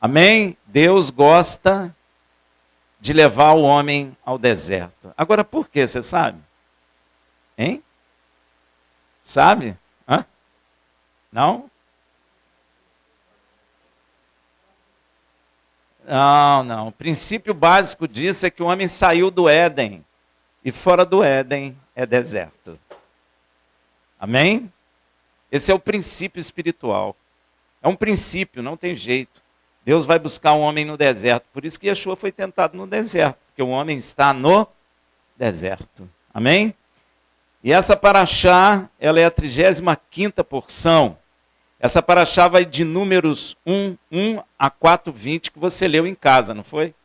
Amém? Deus gosta de levar o homem ao deserto. Agora, por quê, você sabe? Hein? Sabe? Hã? Não? Não. O princípio básico disso é que o homem saiu do Éden. E fora do Éden é deserto. Amém? Esse é o princípio espiritual. É um princípio, não tem jeito. Deus vai buscar um homem no deserto. Por isso que Yeshua foi tentado no deserto. Porque o homem está no deserto. Amém? E essa paraxá, ela é a 35ª porção. Essa paraxá vai de Números 1 a 4:20, que você leu em casa, não foi?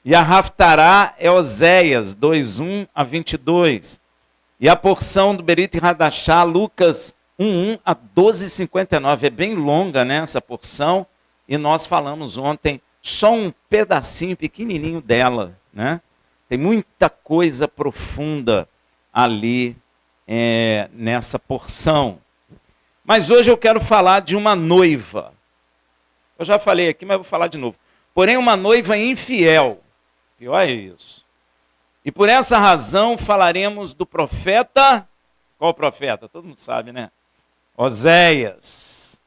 E a Haftará é Oséias 2:1 a 22. E a porção do Berit Hadashá, Lucas 1:1 a 12:59. É bem longa, né, essa porção. E nós falamos ontem só um pedacinho pequenininho dela, né? Tem muita coisa profunda ali nessa porção. Mas hoje eu quero falar de uma noiva. Eu já falei aqui, mas vou falar de novo. Porém, uma noiva infiel. Pior é isso. E por essa razão falaremos do profeta. Qual profeta? Todo mundo sabe, né? Oséias.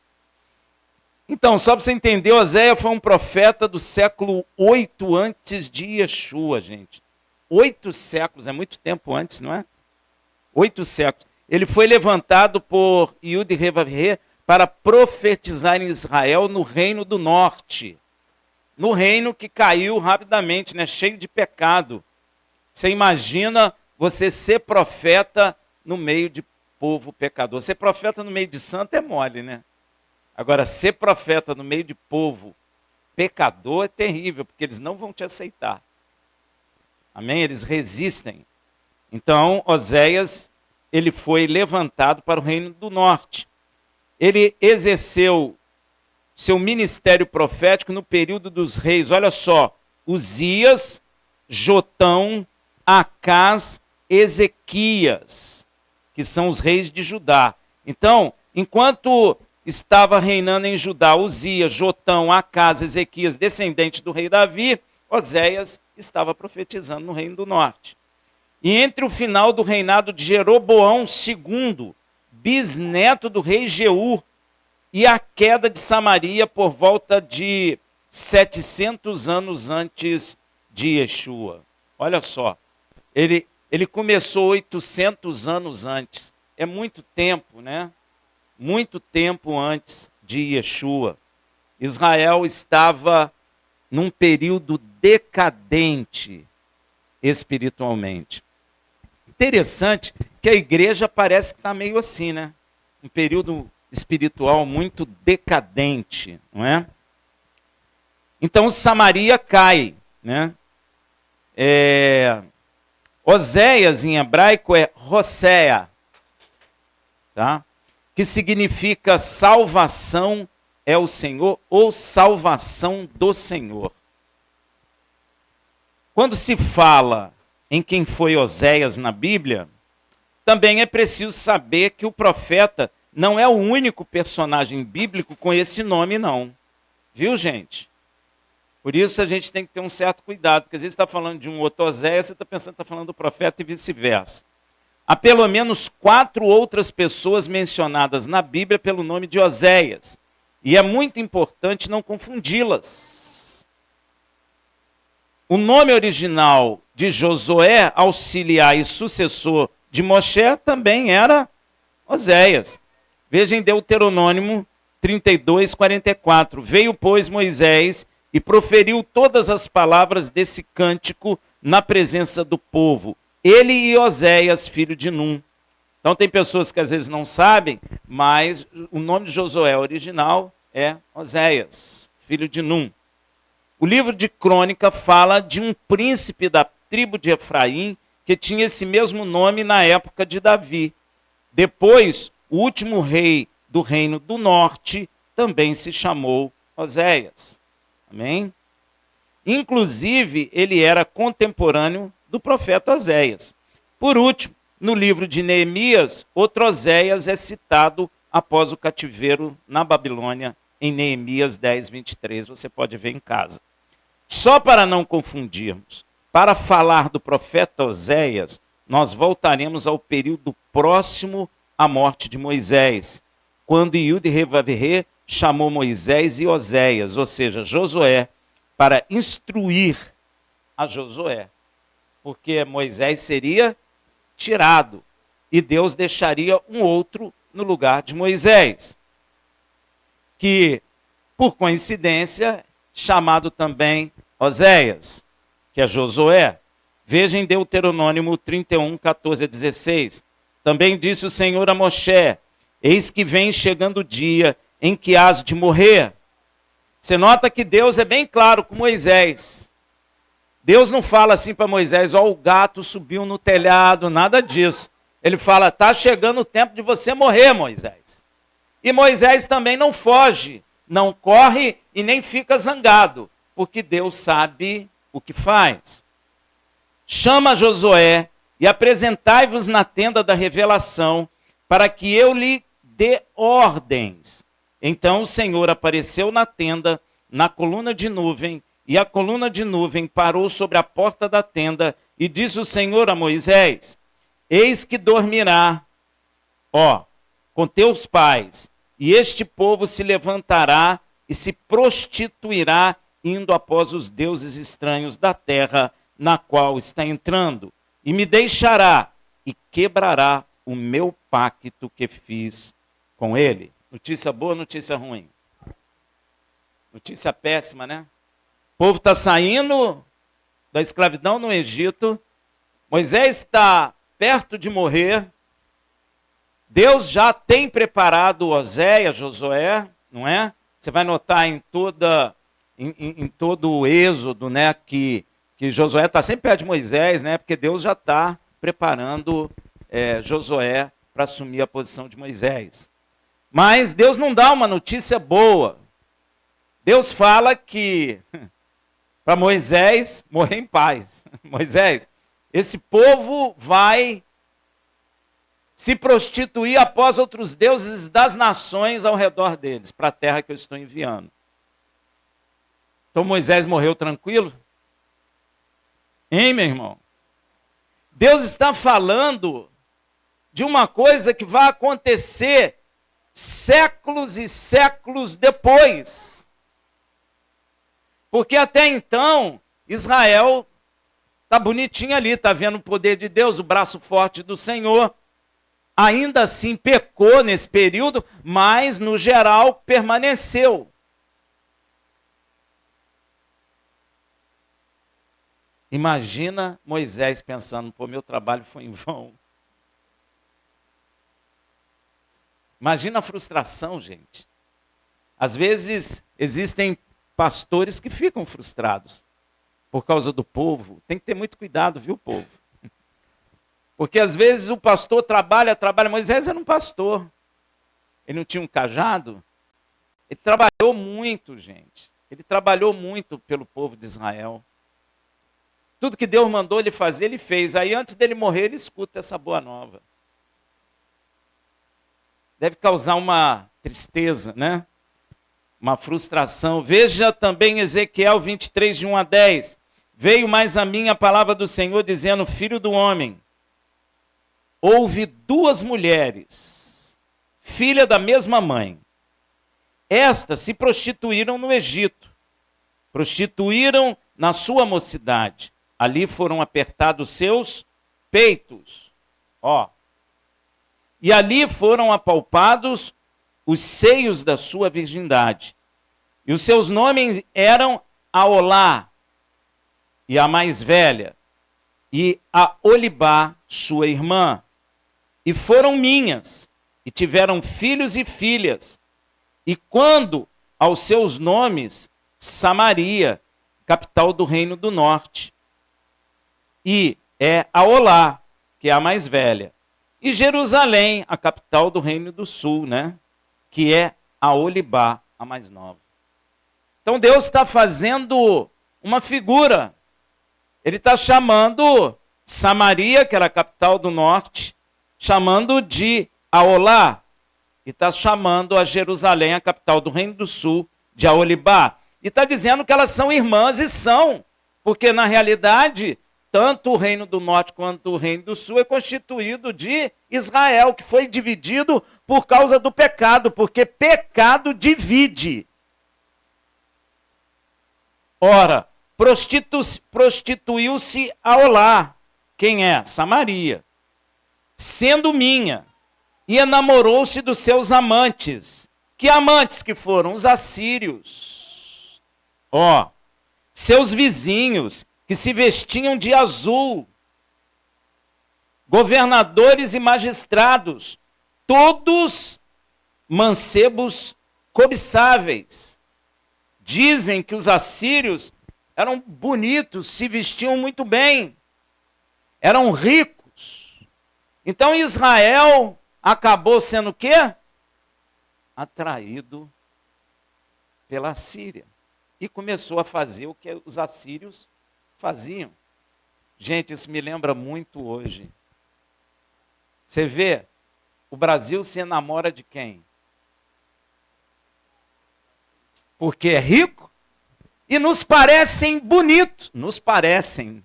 Então, só para você entender, Oséias foi um profeta do século 8 antes de Yeshua, gente. 8 séculos, é muito tempo antes, não é? 8 séculos. Ele foi levantado por Yud Revavhe para profetizar em Israel no reino do norte. No reino que caiu rapidamente, né? Cheio de pecado. Você imagina você ser profeta no meio de povo pecador. Ser profeta no meio de santo é mole, né? Agora, ser profeta no meio de povo pecador é terrível, porque eles não vão te aceitar. Amém? Eles resistem. Então, Oséias, ele foi levantado para o reino do norte. Ele exerceu seu ministério profético no período dos reis. Olha só, Uzias, Jotão, Acás, Ezequias, que são os reis de Judá. Então, enquanto estava reinando em Judá Uzias, Jotão, Acás, Ezequias, descendente do rei Davi, Oséias estava profetizando no reino do norte. E entre o final do reinado de Jeroboão II, bisneto do rei Jeú, e a queda de Samaria por volta de 700 anos antes de Yeshua. Olha só, ele começou 800 anos antes. É muito tempo, né? Muito tempo antes de Yeshua. Israel estava num período decadente espiritualmente. Interessante que a igreja parece que está meio assim, né? Um período espiritual muito decadente, não é? Então Samaria cai, né? Oséias em hebraico é Hosea, tá? Que significa salvação é o Senhor ou salvação do Senhor. Quando se fala em quem foi Oséias na Bíblia, também é preciso saber que o profeta não é o único personagem bíblico com esse nome, não. Viu, gente? Por isso a gente tem que ter um certo cuidado, porque às vezes você está falando de um outro Oséias, você está pensando que está falando do profeta e vice-versa. Há pelo menos 4 outras pessoas mencionadas na Bíblia pelo nome de Oséias. E é muito importante não confundi-las. O nome original de Josué, auxiliar e sucessor de Moshe, também era Oséias. Veja em Deuteronômio 32:44. Veio, pois, Moisés e proferiu todas as palavras desse cântico na presença do povo. Ele e Oséias, filho de Num. Então tem pessoas que às vezes não sabem, mas o nome de Josué original é Oséias, filho de Num. O livro de Crônica fala de um príncipe da tribo de Efraim que tinha esse mesmo nome na época de Davi. Depois, o último rei do reino do norte também se chamou Oséias. Amém? Inclusive, ele era contemporâneo do profeta Oséias. Por último, no livro de Neemias, outro Oséias é citado após o cativeiro na Babilônia em Neemias 10, 23. Você pode ver em casa. Só para não confundirmos, para falar do profeta Oséias, nós voltaremos ao período próximo à morte de Moisés, quando Yud-Heh-Vav-Heh chamou Moisés e Oséias, ou seja, Josué, para instruir a Josué, porque Moisés seria tirado e Deus deixaria um outro no lugar de Moisés, que, por coincidência, chamado também Oséias, que é Josué. Veja em Deuteronômio 31, 14 a 16. Também disse o Senhor a Moshe: eis que vem chegando o dia em que hás de morrer. Você nota que Deus é bem claro com Moisés. Deus não fala assim para Moisés: ó, o gato subiu no telhado, nada disso. Ele fala: está chegando o tempo de você morrer, Moisés. E Moisés também não foge, não corre e nem fica zangado, porque Deus sabe o que faz. Chama Josué e apresentai-vos na tenda da revelação, para que eu lhe dê ordens. Então o Senhor apareceu na tenda, na coluna de nuvem, e a coluna de nuvem parou sobre a porta da tenda, e disse o Senhor a Moisés: eis que dormirá, com teus pais, e este povo se levantará e se prostituirá, indo após os deuses estranhos da terra, na qual está entrando, e me deixará, e quebrará o meu pacto que fiz com ele. Notícia boa, notícia ruim? Notícia péssima, né? O povo está saindo da escravidão no Egito, Moisés está perto de morrer, Deus já tem preparado Oséias, Josué, não é? Você vai notar em todo o Êxodo, né, que Josué está sempre perto de Moisés, né, porque Deus já está preparando Josué para assumir a posição de Moisés. Mas Deus não dá uma notícia boa. Deus fala que para Moisés morrer em paz. Moisés, esse povo vai se prostituir após outros deuses das nações ao redor deles, para a terra que eu estou enviando. Então Moisés morreu tranquilo? Hein, meu irmão? Deus está falando de uma coisa que vai acontecer séculos e séculos depois. Porque até então, Israel está bonitinho ali, está vendo o poder de Deus, o braço forte do Senhor. Ainda assim pecou nesse período, mas no geral permaneceu. Imagina Moisés pensando: pô, meu trabalho foi em vão. Imagina a frustração, gente. Às vezes existem pastores que ficam frustrados por causa do povo. Tem que ter muito cuidado, viu, povo? Porque às vezes o pastor trabalha. Moisés era um pastor. Ele não tinha um cajado. Ele trabalhou muito, gente. Ele trabalhou muito pelo povo de Israel. Tudo que Deus mandou ele fazer, ele fez. Aí antes dele morrer, ele escuta essa boa nova. Deve causar uma tristeza, né? Uma frustração. Veja também Ezequiel 23, de 1 a 10. Veio mais a mim a palavra do Senhor, dizendo: filho do homem, houve duas mulheres, filha da mesma mãe. Estas se prostituíram no Egito. Prostituíram na sua mocidade. Ali foram apertados seus peitos. E ali foram apalpados os seios da sua virgindade. E os seus nomes eram Aolá, e a mais velha, e a Olibá, sua irmã. E foram minhas, e tiveram filhos e filhas. E quando aos seus nomes, Samaria, capital do reino do norte. E é Aolá, que é a mais velha. E Jerusalém, a capital do reino do sul, né? Que é a Olibá, a mais nova. Então Deus está fazendo uma figura. Ele está chamando Samaria, que era a capital do norte, chamando de Aolá. E está chamando a Jerusalém, a capital do Reino do Sul, de Aholibá. E está dizendo que elas são irmãs, e são. Porque, na realidade, tanto o Reino do Norte quanto o Reino do Sul é constituído de Israel, que foi dividido por causa do pecado, porque pecado divide. Ora, prostituiu-se Aholá. Quem é? Samaria. Sendo minha. E enamorou-se dos seus amantes. Que amantes que foram? Os assírios. Seus vizinhos, que se vestiam de azul. Governadores e magistrados, todos mancebos cobiçáveis. Dizem que os assírios eram bonitos, se vestiam muito bem, eram ricos. Então Israel acabou sendo o quê? Atraído pela Síria. E começou a fazer o que os assírios faziam. Gente, isso me lembra muito hoje. Você vê, o Brasil se enamora de quem? Porque é rico e nos parecem bonitos. Nos parecem.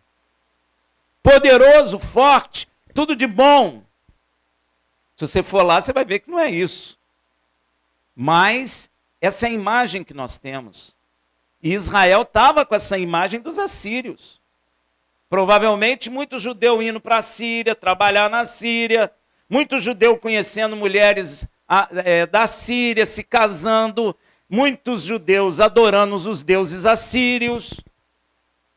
Poderoso, forte, tudo de bom. Se você for lá, você vai ver que não é isso. Mas essa é a imagem que nós temos. E Israel estava com essa imagem dos assírios. Provavelmente muitos judeus indo para a Síria, trabalhar na Síria, muitos judeus conhecendo mulheres da Síria, se casando, muitos judeus adorando os deuses assírios,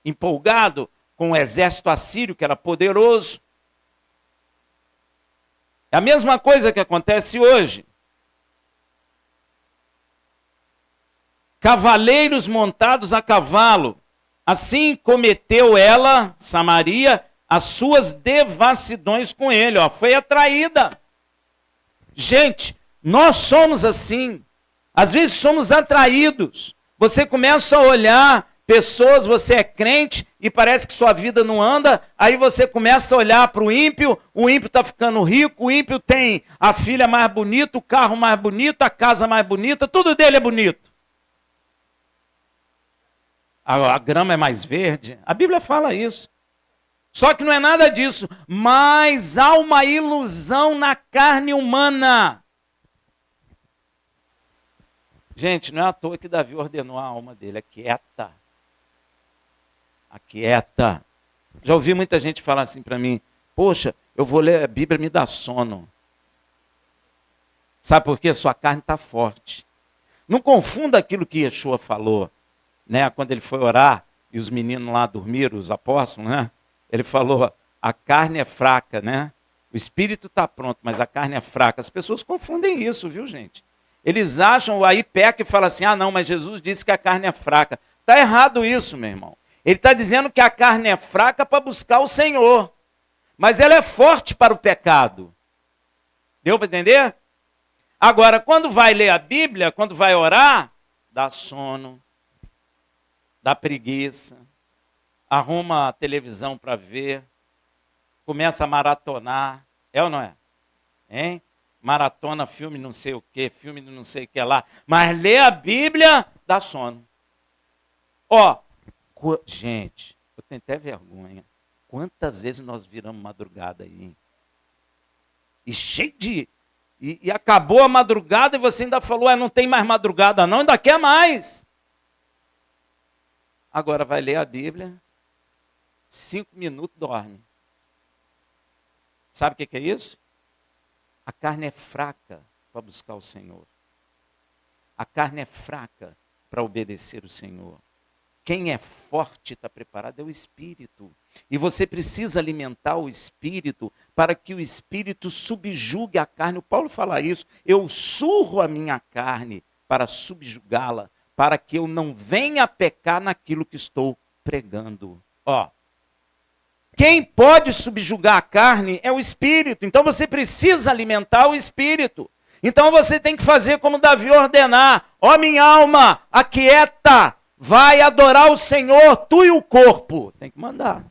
empolgado com o exército assírio, que era poderoso. É a mesma coisa que acontece hoje. Cavaleiros montados a cavalo. Assim cometeu ela, Samaria, as suas devassidões com ele. Foi atraída. Gente, nós somos assim. Às vezes somos atraídos. Você começa a olhar pessoas, você é crente e parece que sua vida não anda. Aí você começa a olhar para o ímpio está ficando rico, o ímpio tem a filha mais bonita, o carro mais bonito, a casa mais bonita, tudo dele é bonito. A grama é mais verde. A Bíblia fala isso. Só que não é nada disso. Mas há uma ilusão na carne humana. Gente, não é à toa que Davi ordenou a alma dele. Aquieta. Aquieta. Já ouvi muita gente falar assim para mim. Poxa, eu vou ler a Bíblia, me dá sono. Sabe por quê? Sua carne está forte. Não confunda aquilo que Yeshua falou. Né, quando ele foi orar e os meninos lá dormiram, os apóstolos, né? Ele falou, a carne é fraca, né? O espírito está pronto, mas a carne é fraca. As pessoas confundem isso, viu, gente? Eles acham, aí peca e fala assim, não, mas Jesus disse que a carne é fraca. Está errado isso, meu irmão. Ele está dizendo que a carne é fraca para buscar o Senhor, mas ela é forte para o pecado. Deu para entender? Agora, quando vai ler a Bíblia, quando vai orar, dá sono, dá preguiça, arruma a televisão para ver, começa a maratonar, é ou não é? Hein? Maratona, filme não sei o que, filme não sei o que lá, mas lê a Bíblia, dá sono. Gente, eu tenho até vergonha, quantas vezes nós viramos madrugada aí, hein? E cheio de... E acabou a madrugada e você ainda falou, não tem mais madrugada não, ainda quer mais. Agora vai ler a Bíblia, 5 minutos dorme. Sabe o que é isso? A carne é fraca para buscar o Senhor. A carne é fraca para obedecer o Senhor. Quem é forte está preparado é o Espírito. E você precisa alimentar o Espírito para que o Espírito subjugue a carne. O Paulo fala isso. Eu surro a minha carne para subjugá-la, para que eu não venha a pecar naquilo que estou pregando. Quem pode subjugar a carne é o Espírito. Então você precisa alimentar o Espírito. Então você tem que fazer como Davi ordenar. Minha alma, aquieta, vai adorar o Senhor, tu e o corpo. Tem que mandar.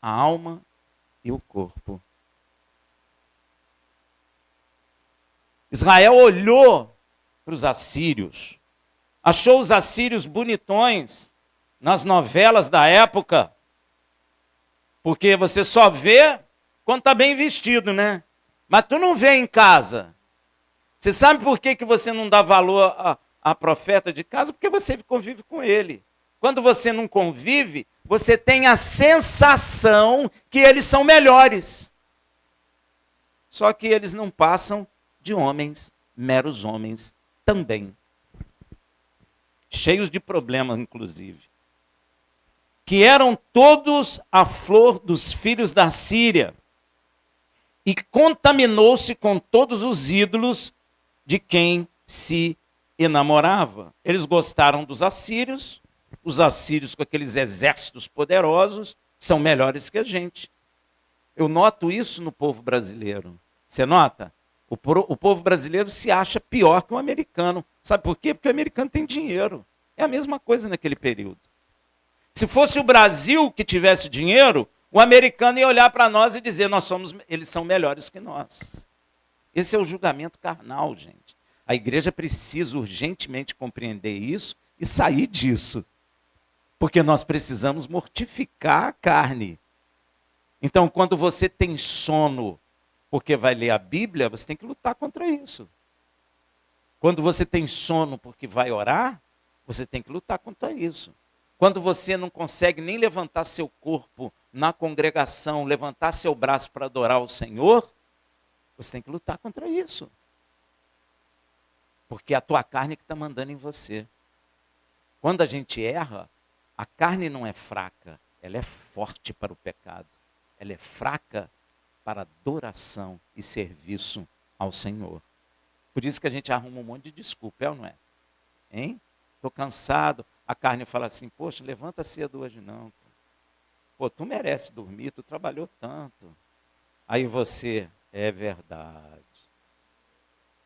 A alma e o corpo. Israel olhou para os assírios, achou os assírios bonitões nas novelas da época, porque você só vê quando está bem vestido, né? Mas tu não vê em casa. Você sabe por que você não dá valor a profeta de casa? Porque você convive com ele. Quando você não convive, você tem a sensação que eles são melhores. Só que eles não passam de homens, meros homens também. Cheios de problemas, inclusive. Que eram todos a flor dos filhos da Síria. E contaminou-se com todos os ídolos de quem se enamorava. Eles gostaram dos assírios, os assírios com aqueles exércitos poderosos são melhores que a gente. Eu noto isso no povo brasileiro. Você nota? O povo brasileiro se acha pior que o americano. Sabe por quê? Porque o americano tem dinheiro. É a mesma coisa naquele período. Se fosse o Brasil que tivesse dinheiro, o americano ia olhar para nós e dizer, eles são melhores que nós. Esse é o julgamento carnal, gente. A igreja precisa urgentemente compreender isso e sair disso. Porque nós precisamos mortificar a carne. Então, quando você tem sono porque vai ler a Bíblia, você tem que lutar contra isso. Quando você tem sono porque vai orar, você tem que lutar contra isso. Quando você não consegue nem levantar seu corpo na congregação, levantar seu braço para adorar o Senhor, você tem que lutar contra isso. Porque é a tua carne que está mandando em você. Quando a gente erra, a carne não é fraca, ela é forte para o pecado. Ela é fraca para adoração e serviço ao Senhor. Por isso que a gente arruma um monte de desculpa, é ou não é? Hein? Estou cansado. A carne fala assim, poxa, levanta cedo hoje não. Pô, tu merece dormir, tu trabalhou tanto. Aí você, é verdade.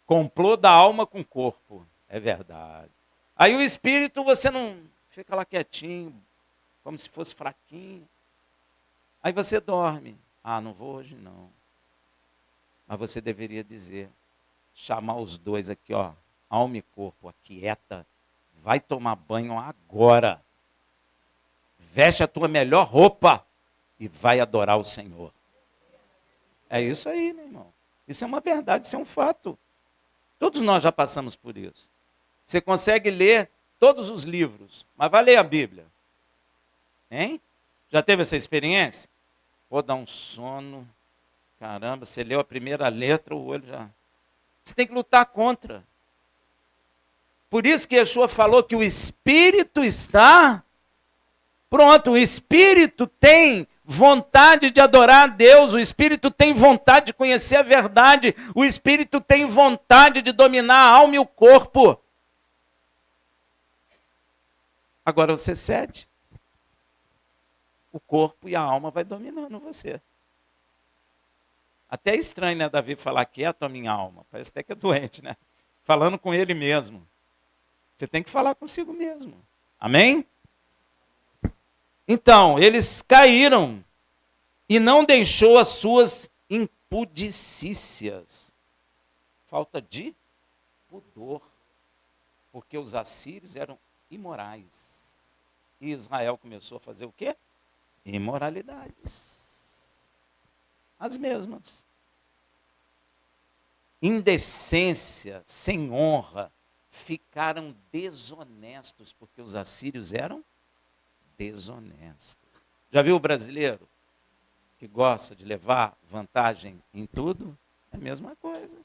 Complô da alma com o corpo, é verdade. Aí o espírito, você não fica lá quietinho, como se fosse fraquinho. Aí você dorme. Ah, não vou hoje não. Mas você deveria dizer, chamar os dois aqui, ó, alma e corpo, aquieta, vai tomar banho agora. Veste a tua melhor roupa e vai adorar o Senhor. É isso aí, meu irmão. Isso é uma verdade, isso é um fato. Todos nós já passamos por isso. Você consegue ler todos os livros, mas vai ler a Bíblia. Hein? Já teve essa experiência? Vou dar um sono. Caramba, você leu a primeira letra, o olho já... Você tem que lutar contra. Por isso que Yeshua falou que o Espírito está... Pronto, o Espírito tem vontade de adorar a Deus, o Espírito tem vontade de conhecer a verdade, o Espírito tem vontade de dominar a alma e o corpo. Agora você cede. O corpo e a alma vai dominando você. Até é estranho, né, Davi, falar quieto a minha alma. Parece até que é doente, né? Falando com ele mesmo. Você tem que falar consigo mesmo. Amém? Então, eles caíram e não deixou as suas impudicícias. Falta de pudor. Porque os assírios eram imorais. E Israel começou a fazer o quê? Imoralidades. As mesmas. Indecência, sem honra, ficaram desonestos, porque os assírios eram desonestos. Já viu o brasileiro que gosta de levar vantagem em tudo? É a mesma coisa.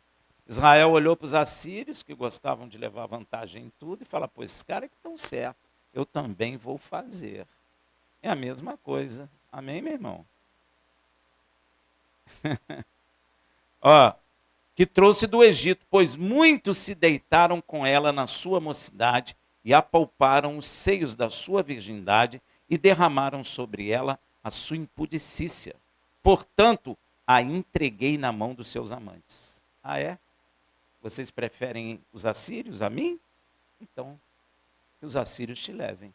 Israel olhou para os assírios, que gostavam de levar vantagem em tudo, e fala, pô, esses caras que estão certos, eu também vou fazer. É a mesma coisa. Amém, meu irmão? Ó, que trouxe do Egito, pois muitos se deitaram com ela na sua mocidade e apalparam os seios da sua virgindade e derramaram sobre ela a sua impudicícia. Portanto, a entreguei na mão dos seus amantes. Ah, é? Vocês preferem os assírios a mim? Então, que os assírios te levem.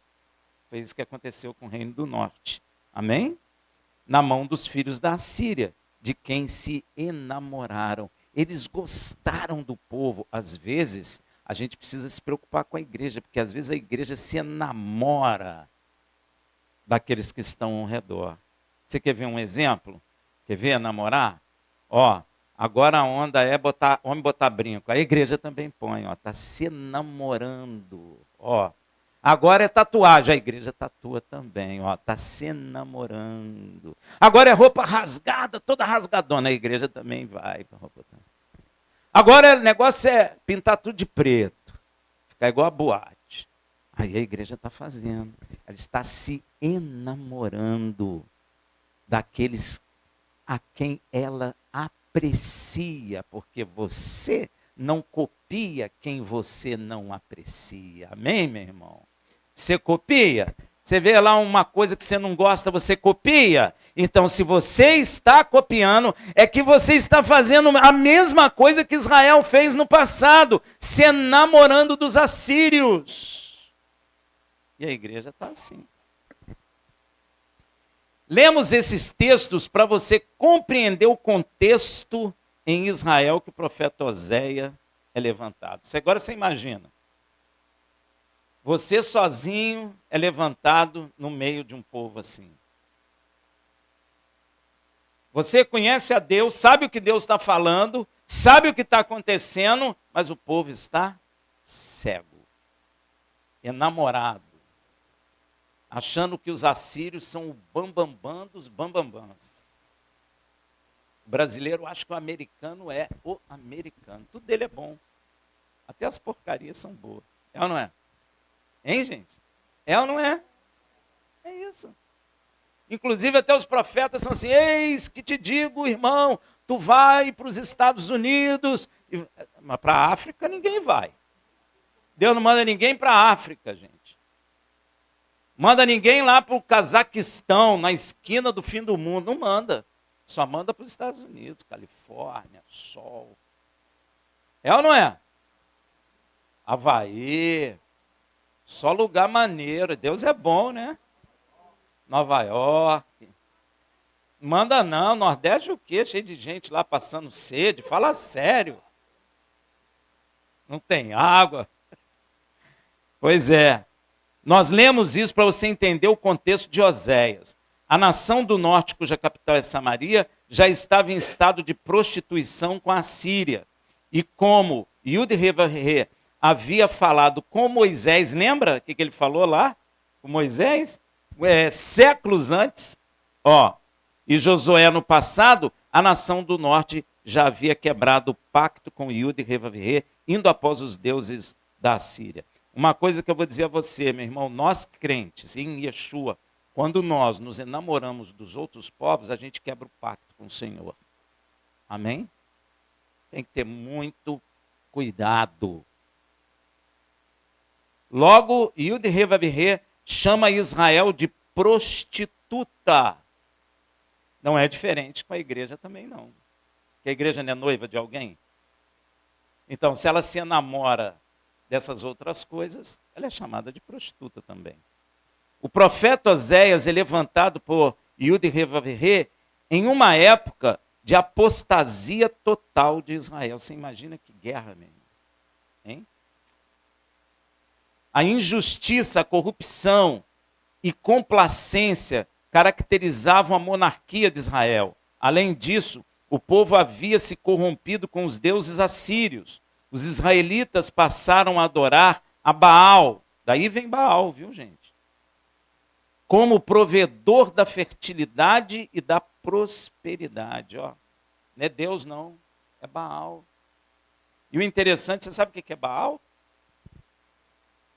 Foi isso que aconteceu com o reino do norte. Amém? Na mão dos filhos da Assíria, de quem se enamoraram. Eles gostaram do povo. Às vezes, a gente precisa se preocupar com a igreja, porque às vezes a igreja se enamora daqueles que estão ao redor. Você quer ver um exemplo? Quer ver namorar? Ó, agora a onda é botar, homem botar brinco. A igreja também põe, ó, tá se namorando. Ó, agora é tatuagem, a igreja tatua também, ó, tá se namorando. Agora é roupa rasgada, toda rasgadona, a igreja também vai para roupa também. Agora o negócio é pintar tudo de preto, ficar igual a boate. Aí a igreja está fazendo. Ela está se enamorando daqueles a quem ela aprecia, porque você não copia quem você não aprecia. Amém, meu irmão? Você copia? Você vê lá uma coisa que você não gosta, você copia? Então, se você está copiando, é que você está fazendo a mesma coisa que Israel fez no passado, se enamorando dos assírios. E a igreja está assim. Lemos esses textos para você compreender o contexto em Israel que o profeta Oséia é levantado. Agora você imagina. Você sozinho é levantado no meio de um povo assim. Você conhece a Deus, sabe o que Deus está falando, sabe o que está acontecendo, mas o povo está cego, enamorado, achando que os assírios são o bambambam dos bambambãs. O brasileiro acha que o americano é o americano. Tudo dele é bom. Até as porcarias são boas. É ou não é? Hein, gente? É ou não é? É isso. Inclusive até os profetas são assim, eis que te digo, irmão, tu vai para os Estados Unidos, mas para a África ninguém vai. Deus não manda ninguém para a África, gente. Manda ninguém lá para o Cazaquistão, na esquina do fim do mundo. Não manda. Só manda para os Estados Unidos, Califórnia, sol. É ou não é? Havaí. Só lugar maneiro. Deus é bom, né? Nova York. Manda não. Nordeste o quê? Cheio de gente lá passando sede. Fala sério. Não tem água. Pois é. Nós lemos isso para você entender o contexto de Oséias. A nação do norte, cuja capital é Samaria, já estava em estado de prostituição com a Síria. E como Yud-Heh-Vah-Heh havia falado com Moisés, lembra o que ele falou lá? Com Moisés? Séculos antes, ó, e Josué no passado, a nação do norte já havia quebrado o pacto com Yud-Heh-Vah-Heh, indo após os deuses da Síria. Uma coisa que eu vou dizer a você, meu irmão, nós crentes em Yeshua, quando nós nos enamoramos dos outros povos, a gente quebra o pacto com o Senhor. Amém? Tem que ter muito cuidado. Logo, Yud-Heh-Vah-Heh chama Israel de prostituta. Não é diferente com a igreja também, não. Porque a igreja não é noiva de alguém? Então, se ela se enamora dessas outras coisas, ela é chamada de prostituta também. O profeta Oséias é levantado por Yud-Heh-Vah-Heh em uma época de apostasia total de Israel. Você imagina que guerra, meu irmão? Hein? A injustiça, a corrupção e complacência caracterizavam a monarquia de Israel. Além disso, o povo havia se corrompido com os deuses assírios. Os israelitas passaram a adorar a Baal. Daí vem Baal, viu, gente? Como provedor da fertilidade e da prosperidade. Ó. Não é Deus, não. É Baal. E o interessante, você sabe o que é Baal?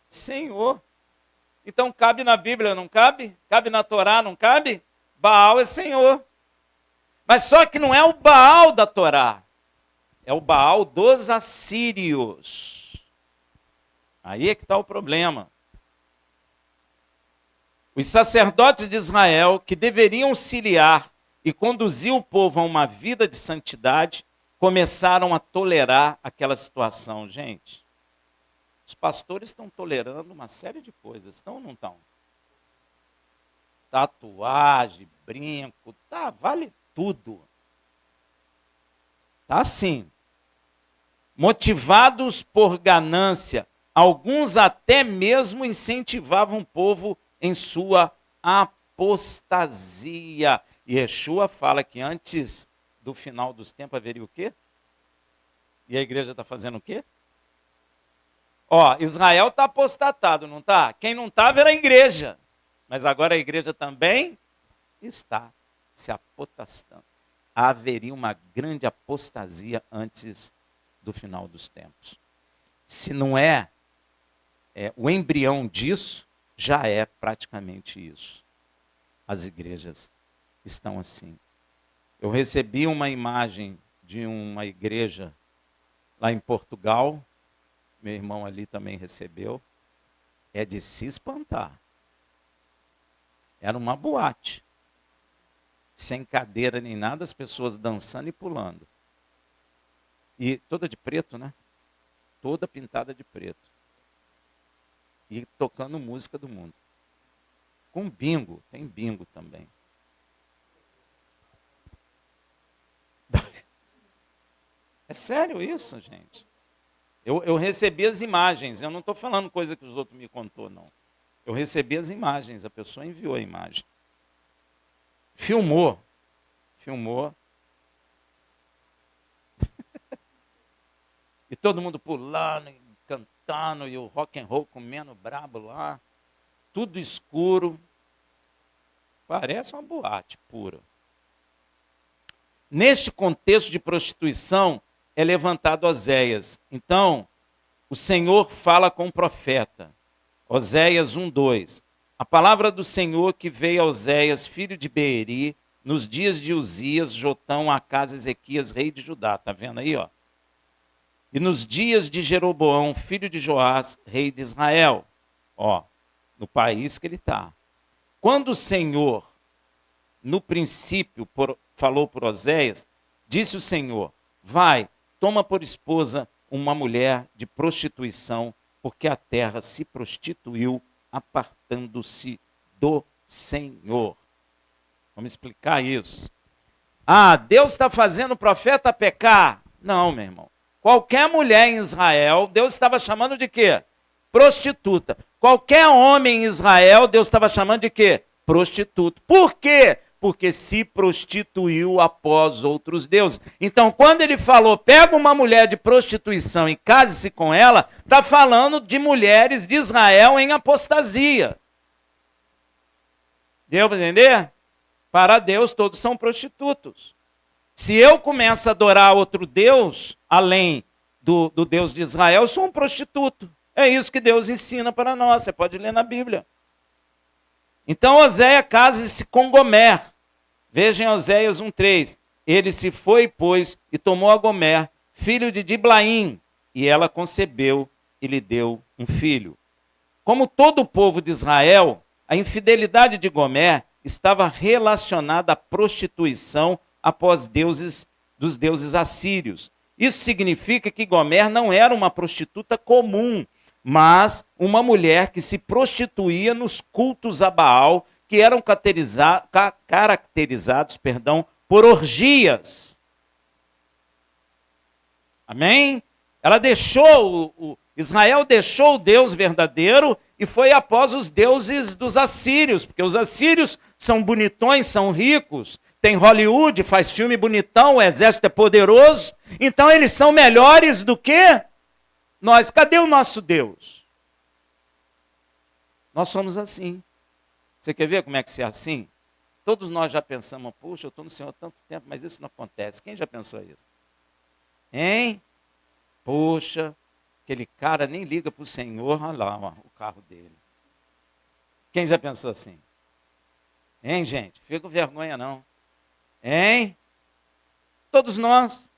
Senhor. Então cabe na Bíblia, não cabe? Cabe na Torá, não cabe? Baal é Senhor. Mas só que não é o Baal da Torá. É o Baal dos assírios. Aí é que está o problema. Os sacerdotes de Israel, que deveriam auxiliar e conduzir o povo a uma vida de santidade, começaram a tolerar aquela situação. Gente, os pastores estão tolerando uma série de coisas, estão ou não estão? Tatuagem, brinco, tá, vale tudo. Tá assim. motivados por ganância. Alguns até mesmo incentivavam o povo em sua apostasia. E Yeshua fala que antes do final dos tempos haveria o quê? E a igreja está fazendo o quê? Ó, Israel está apostatado, não está? Quem não estava era a igreja. Mas agora a igreja também está se apostando. Haveria uma grande apostasia antes do final dos tempos. Se não é o embrião disso, já é praticamente isso. As igrejas estão assim. Eu recebi uma imagem de uma igreja lá em Portugal, meu irmão ali também recebeu, é de se espantar. Era uma boate, sem cadeira nem nada, as pessoas dançando e pulando. E toda de preto, né? Toda pintada de preto. E tocando música do mundo. Com bingo, tem bingo também. É sério isso, gente? Eu recebi as imagens, eu não estou falando coisa que os outros me contou, não. Eu recebi as imagens, a pessoa enviou a imagem. Filmou. E todo mundo pulando, cantando, e o rock and roll comendo brabo lá. Tudo escuro. Parece uma boate pura. Neste contexto de prostituição, é levantado Oséias. Então, o Senhor fala com o profeta. Oséias 1:2. A palavra do Senhor que veio a Oséias, filho de Beeri, nos dias de Uzias, Jotão, Acás, Ezequias, rei de Judá. Está vendo aí, ó? E nos dias de Jeroboão, filho de Joás, rei de Israel. Ó, no país que ele está. Quando o Senhor, no princípio, falou por Oséias, disse o Senhor, vai, toma por esposa uma mulher de prostituição, porque a terra se prostituiu, apartando-se do Senhor. Vamos explicar isso. Ah, Deus está fazendo o profeta pecar? Não, meu irmão. Qualquer mulher em Israel, Deus estava chamando de quê? Prostituta. Qualquer homem em Israel, Deus estava chamando de quê? Prostituto. Por quê? Porque se prostituiu após outros deuses. Então, quando ele falou, pega uma mulher de prostituição e case-se com ela, está falando de mulheres de Israel em apostasia. Deu para entender? Para Deus, todos são prostitutos. Se eu começo a adorar outro Deus, além do Deus de Israel, eu sou um prostituto. É isso que Deus ensina para nós, você pode ler na Bíblia. Então, Oséias casa-se com Gomer. Vejam Oséias 1:3. Ele se foi, pois, e tomou a Gomer, filho de Diblaim, e ela concebeu e lhe deu um filho. Como todo o povo de Israel, a infidelidade de Gomer estava relacionada à prostituição após dos deuses assírios. Isso significa que Gomer não era uma prostituta comum, mas uma mulher que se prostituía nos cultos a Baal, que eram caracterizados por orgias. Amém? Ela deixou, Israel deixou o Deus verdadeiro e foi após os deuses dos assírios, porque os assírios são bonitões, são ricos, tem Hollywood, faz filme bonitão, o exército é poderoso, então eles são melhores do que nós. Cadê o nosso Deus? Nós somos assim. Você quer ver como é que você é assim? Todos nós já pensamos, puxa, eu estou no Senhor há tanto tempo, mas isso não acontece. Quem já pensou isso? Hein? Poxa, aquele cara nem liga para o Senhor, olha lá ó, o carro dele. Quem já pensou assim? Hein, gente? Fica com vergonha não. Hein? Todos nós.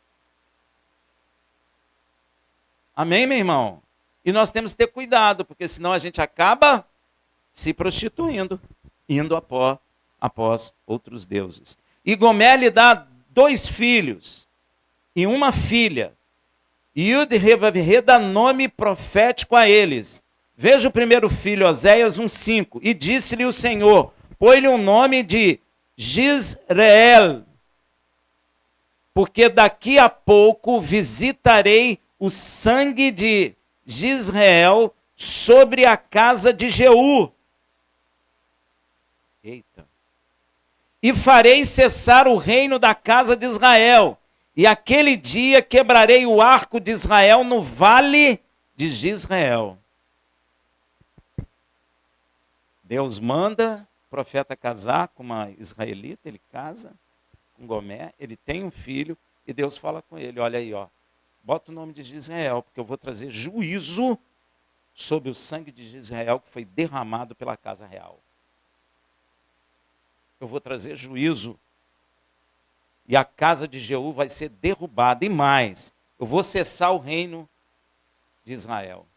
Amém, meu irmão? E nós temos que ter cuidado, porque senão a gente acaba se prostituindo, indo após outros deuses. E Gomer lhe dá 2 filhos e uma filha. E Yud-Heh dá nome profético a eles. Veja o primeiro filho, Oséias 1:5. E disse-lhe o Senhor, põe-lhe um nome de Jizreel, porque daqui a pouco visitarei o sangue de Jezreel sobre a casa de Jeú. Eita. E farei cessar o reino da casa de Israel. E aquele dia quebrarei o arco de Israel no vale de Jezreel. Deus manda o profeta casar com uma israelita, ele casa com Gomé, ele tem um filho, e Deus fala com ele, olha aí, ó, bota o nome de Jezreel, porque eu vou trazer juízo sobre o sangue de Jezreel que foi derramado pela casa real. Eu vou trazer juízo. E a casa de Jeú vai ser derrubada. E mais, eu vou cessar o reino de Israel.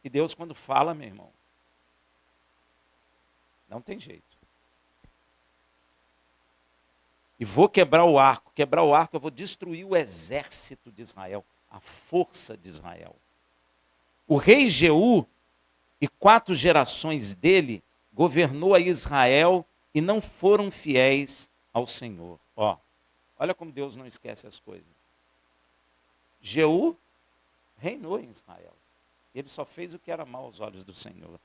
E Deus, quando fala, meu irmão, não tem jeito. E vou quebrar o arco. Quebrar o arco, eu vou destruir o exército de Israel, a força de Israel. O rei Jeú e 4 gerações dele governou a Israel e não foram fiéis ao Senhor. Ó, olha como Deus não esquece as coisas. Jeú reinou em Israel. Ele só fez o que era mal aos olhos do Senhor.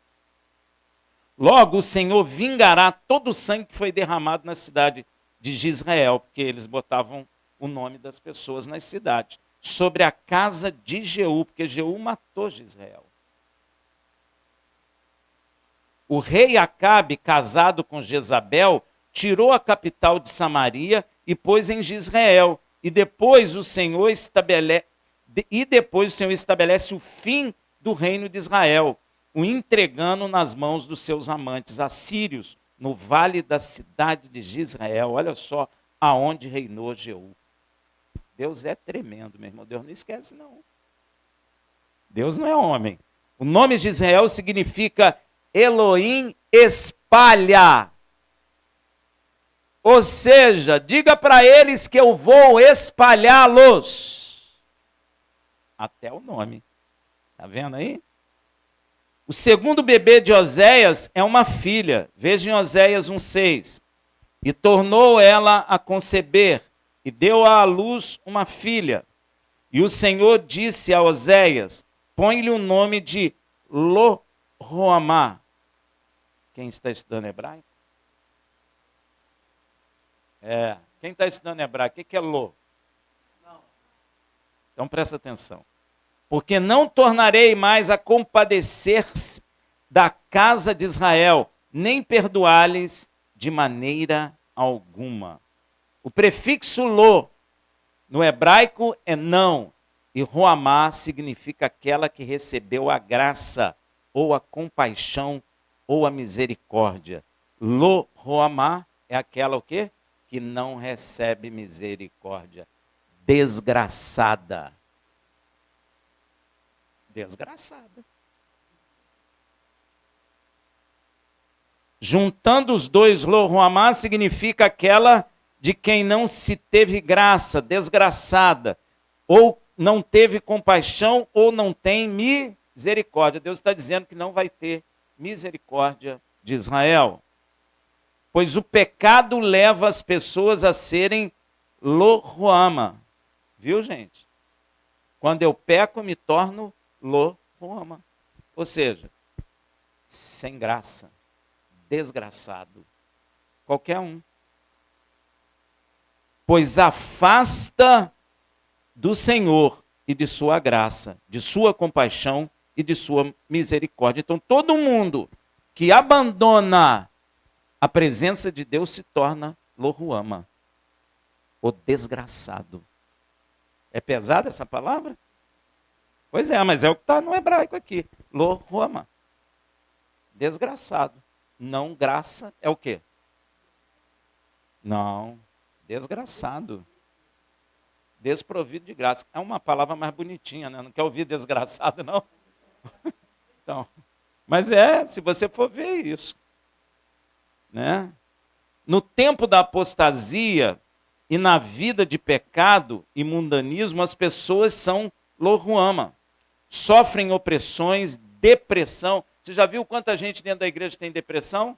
Logo, o Senhor vingará todo o sangue que foi derramado na cidade de Jezreel, porque eles botavam o nome das pessoas nas cidades, sobre a casa de Jeú, porque Jeú matou Jezreel. O rei Acabe, casado com Jezabel, tirou a capital de Samaria e pôs em Jezreel. E depois o Senhor estabelece o fim do reino de Israel, o entregando nas mãos dos seus amantes assírios, no vale da cidade de Jezreel. Olha só aonde reinou Jeú. Deus é tremendo, meu irmão. Deus não esquece, não. Deus não é homem. O nome de Israel significa Elohim espalha. Ou seja, diga para eles que eu vou espalhá-los. Até o nome. Está vendo aí? O segundo bebê de Oséias é uma filha. Veja em Oséias 1,6. E tornou ela a conceber, e deu à luz uma filha. E o Senhor disse a Oséias, põe-lhe o nome de Lo-Ruamá. Quem está estudando hebraico? Quem está estudando hebraico, o que é Lo? Então presta atenção. Porque não tornarei mais a compadecer-se da casa de Israel, nem perdoar-lhes de maneira alguma. O prefixo Lo, no hebraico, é não. E Ruamá significa aquela que recebeu a graça, ou a compaixão, ou a misericórdia. Lo Ruamá é aquela o quê? Que não recebe misericórdia. Desgraçada. Desgraçada. Juntando os dois, Lo Ruamá significa aquela de quem não se teve graça, desgraçada, ou não teve compaixão, ou não tem misericórdia. Deus está dizendo que não vai ter misericórdia de Israel. Pois o pecado leva as pessoas a serem Lo-Ruama. Viu, gente? Quando eu peco, eu me torno Lo-Ruama. Ou seja, sem graça, desgraçado. Qualquer um. Pois afasta do Senhor e de sua graça, de sua compaixão e de sua misericórdia. Então, todo mundo que abandona a presença de Deus se torna Lo-Ruama, o desgraçado. É pesada essa palavra? Pois é, mas é o que está no hebraico aqui. Lo-Ruama. Desgraçado. Não graça é o quê? Não, desgraçado. Desprovido de graça. É uma palavra mais bonitinha, né? Não quer ouvir desgraçado, não? Então, mas se você for ver isso. Né? No tempo da apostasia e na vida de pecado e mundanismo, as pessoas são Lo-Ruama. Sofrem opressões, depressão. Você já viu quanta gente dentro da igreja tem depressão?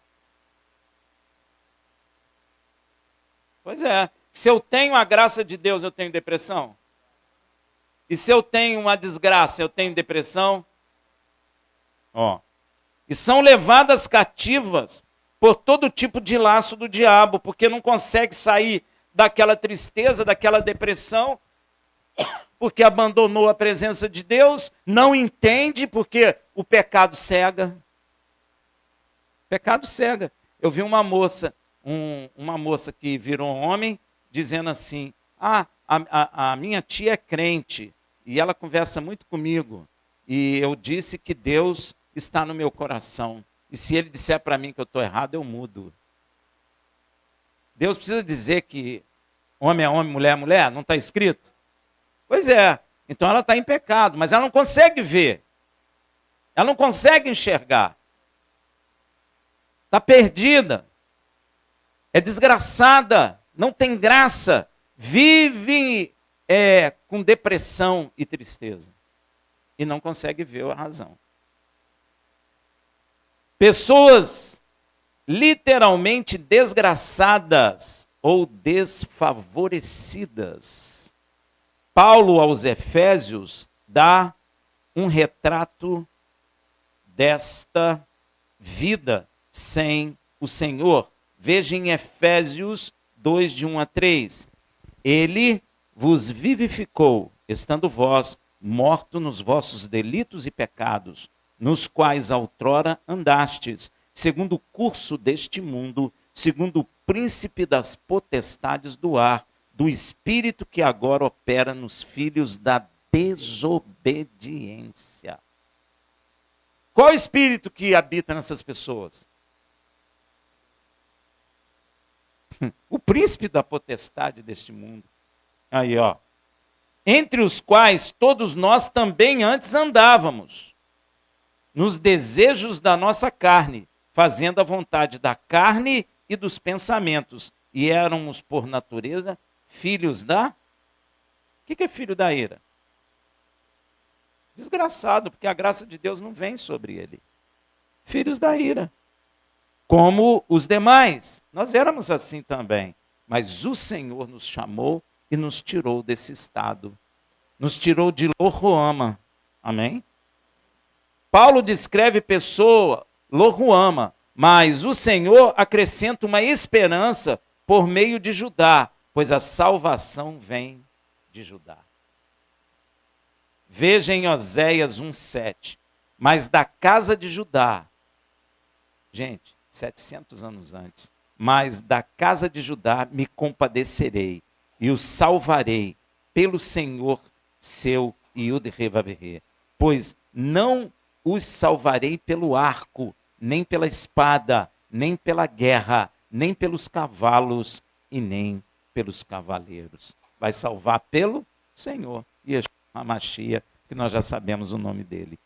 Pois é. Se eu tenho a graça de Deus, eu tenho depressão? E se eu tenho uma desgraça, eu tenho depressão? Ó. E são levadas cativas por todo tipo de laço do diabo, porque não consegue sair daquela tristeza, daquela depressão, porque abandonou a presença de Deus, não entende, porque o pecado cega. O pecado cega. Eu vi uma moça, uma moça que virou homem, dizendo assim, a minha tia é crente, e ela conversa muito comigo, e eu disse que Deus está no meu coração, e se ele disser para mim que eu estou errado, eu mudo. Deus precisa dizer que homem é homem, mulher é mulher? Não está escrito? Pois é, então ela está em pecado, mas ela não consegue ver, ela não consegue enxergar, está perdida, é desgraçada, não tem graça, vive com depressão e tristeza, e não consegue ver a razão. Pessoas literalmente desgraçadas ou desfavorecidas. Paulo aos Efésios dá um retrato desta vida sem o Senhor. Veja em Efésios 2, de 1 a 3. Ele vos vivificou, estando vós mortos nos vossos delitos e pecados, nos quais outrora andastes, segundo o curso deste mundo, segundo o príncipe das potestades do ar, do espírito que agora opera nos filhos da desobediência. Qual espírito que habita nessas pessoas? O príncipe da potestade deste mundo. Aí, ó. Entre os quais todos nós também antes andávamos, nos desejos da nossa carne, fazendo a vontade da carne e dos pensamentos. E éramos, por natureza, filhos da... O que é filho da ira? Desgraçado, porque a graça de Deus não vem sobre ele. Filhos da ira. Como os demais. Nós éramos assim também. Mas o Senhor nos chamou e nos tirou desse estado. Nos tirou de Lo-Ruama. Amém? Paulo descreve pessoa, Lo-Ruama, mas o Senhor acrescenta uma esperança por meio de Judá, pois a salvação vem de Judá. Veja em Oséias 1:7. Mas da casa de Judá, gente, 700 anos antes, mas da casa de Judá me compadecerei e o salvarei pelo Senhor seu Yud Revaverê, pois não os salvarei pelo arco, nem pela espada, nem pela guerra, nem pelos cavalos e nem pelos cavaleiros. Vai salvar pelo Senhor, Yeshua HaMashiach, que nós já sabemos o nome dele.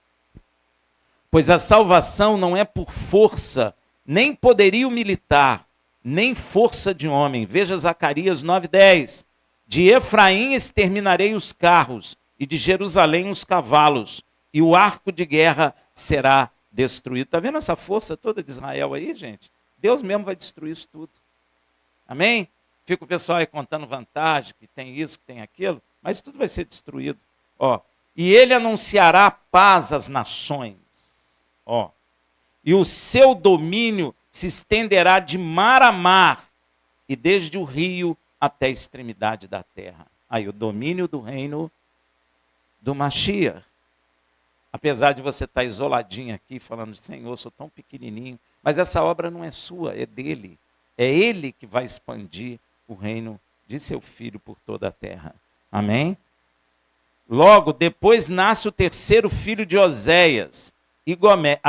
Pois a salvação não é por força, nem poderio militar, nem força de homem. Veja Zacarias 9:10. De Efraim exterminarei os carros, e de Jerusalém os cavalos, e o arco de guerra será destruído. Está vendo essa força toda de Israel aí, gente? Deus mesmo vai destruir isso tudo. Amém? Fica o pessoal aí contando vantagem, que tem isso, que tem aquilo, mas tudo vai ser destruído. Ó, e ele anunciará paz às nações. Ó, e o seu domínio se estenderá de mar a mar, e desde o rio até a extremidade da terra. Aí o domínio do reino do Mashiach. Apesar de você estar isoladinho aqui, falando, Senhor, eu sou tão pequenininho, mas essa obra não é sua, é dele. É ele que vai expandir o reino de seu filho por toda a terra. Amém? Logo, depois nasce o terceiro filho de Oséias, Igomer.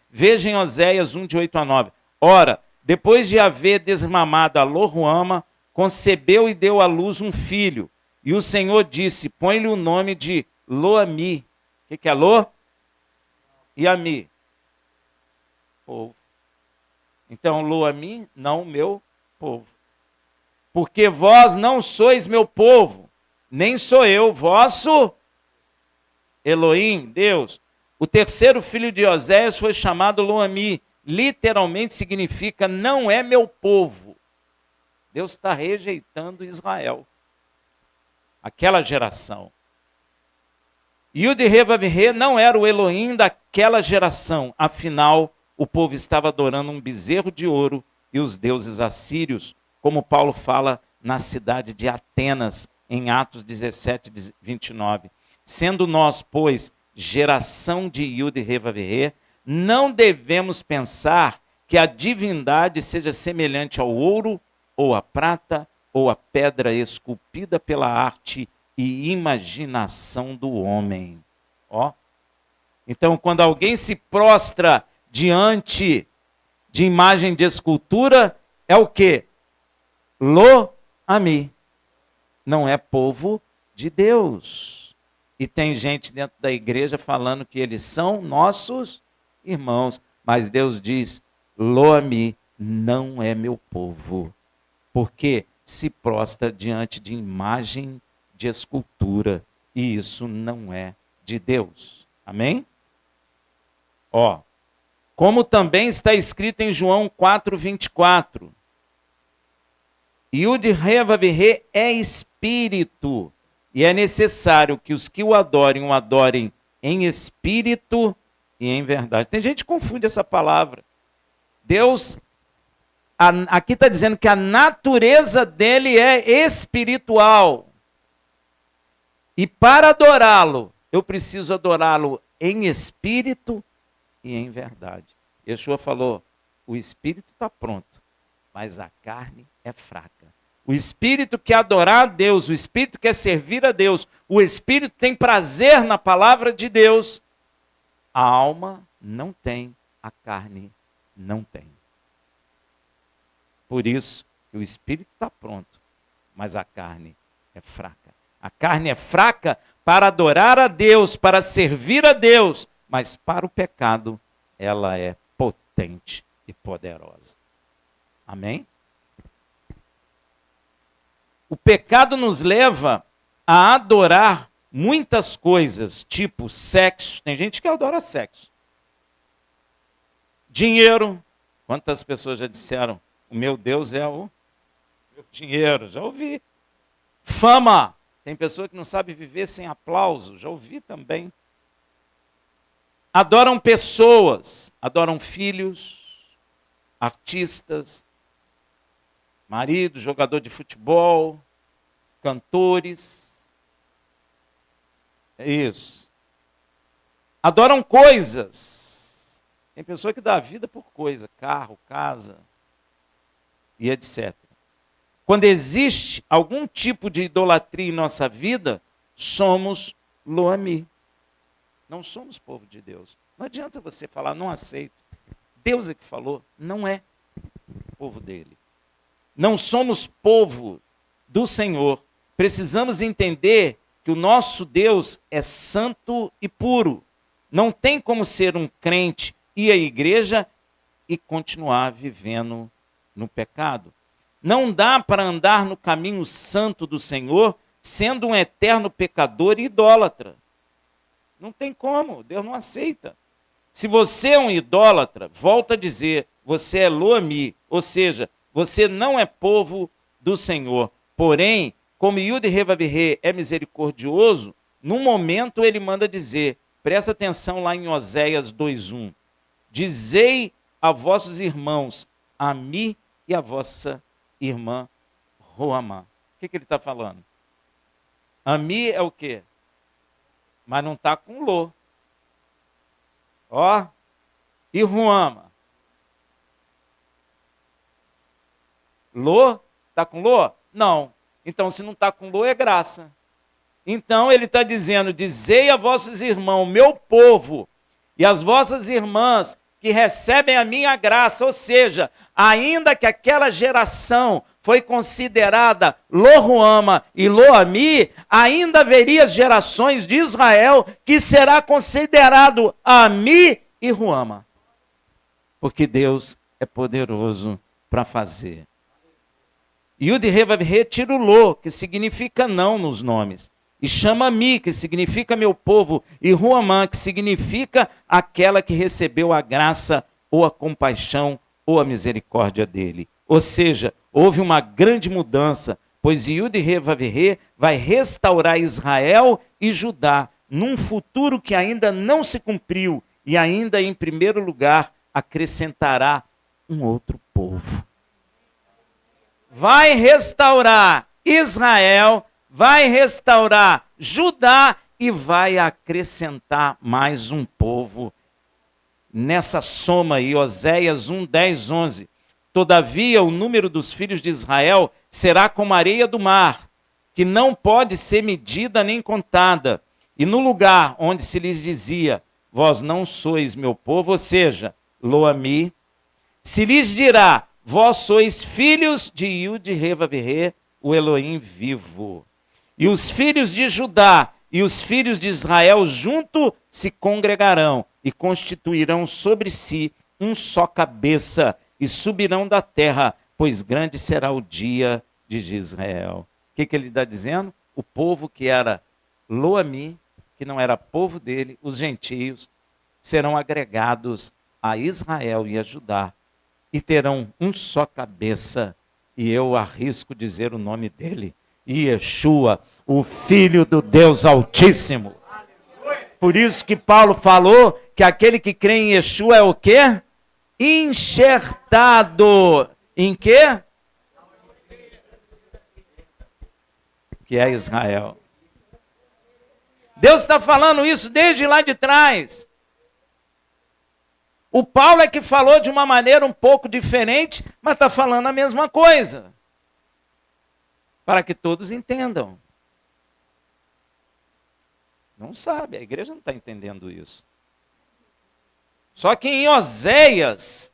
Veja em Oséias 1, de 8 a 9. Ora, depois de haver desmamado a Lo-Ruama, concebeu e deu à luz um filho. E o Senhor disse, põe-lhe o nome de Lo-Ami. O que é Lo? E Ami. Povo. Então, Lo-Ami, não meu povo. Porque vós não sois meu povo, nem sou eu, vosso Elohim, Deus. O terceiro filho de Oséias foi chamado Lo-Ami. Literalmente significa, não é meu povo. Deus está rejeitando Israel. Aquela geração. Yud-Heh-Vav-Heh não era o Elohim daquela geração. Afinal, o povo estava adorando um bezerro de ouro e os deuses assírios, como Paulo fala na cidade de Atenas, em Atos 17, 29. Sendo nós, pois, geração de Yud-Heh-Vav-Heh, não devemos pensar que a divindade seja semelhante ao ouro, ou à prata, ou à pedra esculpida pela arte e imaginação do homem. Ó. Então, quando alguém se prostra diante de imagem de escultura, é o quê? Lo-ami. Não é povo de Deus. E tem gente dentro da igreja falando que eles são nossos irmãos. Mas Deus diz, Lo-ami não é meu povo. Porque se prostra diante de imagem de escultura. E isso não é de Deus. Amém? Ó. Como também está escrito em João 4:24. Yud-Heh-Vav-Heh é espírito. E é necessário que os que o adorem em espírito e em verdade. Tem gente que confunde essa palavra. Deus, aqui está dizendo que a natureza dele é espiritual. E para adorá-lo, eu preciso adorá-lo em espírito e em verdade. Yeshua falou, o espírito está pronto, mas a carne é fraca. O espírito quer adorar a Deus, o espírito quer servir a Deus, o espírito tem prazer na palavra de Deus. A alma não tem, a carne não tem. Por isso, o espírito está pronto, mas a carne é fraca. A carne é fraca para adorar a Deus, para servir a Deus, mas para o pecado ela é potente e poderosa. Amém? O pecado nos leva a adorar muitas coisas, tipo sexo. Tem gente que adora sexo. Dinheiro. Quantas pessoas já disseram, o meu Deus é o meu dinheiro? Já ouvi. Fama. Tem pessoa que não sabe viver sem aplauso. Já ouvi também. Adoram pessoas. Adoram filhos, artistas, marido, jogador de futebol, cantores. É isso. Adoram coisas. Tem pessoa que dá a vida por coisa, carro, casa e etc. Quando existe algum tipo de idolatria em nossa vida, somos Lo-ami. Não somos povo de Deus. Não adianta você falar, não aceito. Deus é que falou, não é povo dele. Não somos povo do Senhor. Precisamos entender que o nosso Deus é santo e puro. Não tem como ser um crente, ir à igreja e continuar vivendo no pecado. Não dá para andar no caminho santo do Senhor sendo um eterno pecador e idólatra. Não tem como, Deus não aceita. Se você é um idólatra, volta a dizer, você é Lo-ami, ou seja, você não é povo do Senhor. Porém, como Yud-Heh-Vav-Heh é misericordioso, num momento ele manda dizer, presta atenção lá em Oséias 2:1, dizei a vossos irmãos, a mim e a vossa irmã Ruhamá. O que ele está falando? Ami é o quê? Mas não está com Lo. Ó, e Ruhama? Lo? Está com Lo? Não. Então, se não está com Lo, é graça. Então, ele está dizendo, dizei a vossos irmãos, meu povo, e as vossas irmãs, que recebem a minha graça, ou seja, ainda que aquela geração foi considerada Lo-Ruhama e Lo-ami, ainda haveria gerações de Israel que será considerado Ami e Ruhama. Porque Deus é poderoso para fazer. Yud-Heh-Vav-Heh tira o Lo, que significa não nos nomes. E chama Mi, que significa meu povo, e Ruhamá, que significa aquela que recebeu a graça, ou a compaixão, ou a misericórdia dele. Ou seja, houve uma grande mudança, pois Yud-Heh-Vav-Heh vai restaurar Israel e Judá num futuro que ainda não se cumpriu, e ainda em primeiro lugar acrescentará um outro povo. Vai restaurar Israel, vai restaurar Judá e vai acrescentar mais um povo nessa soma aí, Oséias 1, 10, 11. Todavia o número dos filhos de Israel será como a areia do mar, que não pode ser medida nem contada. E no lugar onde se lhes dizia, vós não sois meu povo, ou seja, Lo-Ami, se lhes dirá, vós sois filhos de Yud-Heh-Vav-Heh, o Elohim vivo. E os filhos de Judá e os filhos de Israel junto se congregarão e constituirão sobre si um só cabeça e subirão da terra, pois grande será o dia de Israel. O que ele está dizendo? O povo que era Lo-Ami, que não era povo dele, os gentios, serão agregados a Israel e a Judá e terão um só cabeça, e eu arrisco dizer o nome dele, Yeshua, o Filho do Deus Altíssimo. Por isso que Paulo falou que aquele que crê em Yeshua é o quê? Enxertado. Em quê? Que é Israel. Deus está falando isso desde lá de trás. O Paulo é que falou de uma maneira um pouco diferente, mas está falando a mesma coisa. Para que todos entendam. Não sabe, a igreja não está entendendo isso. Só que em Oséias,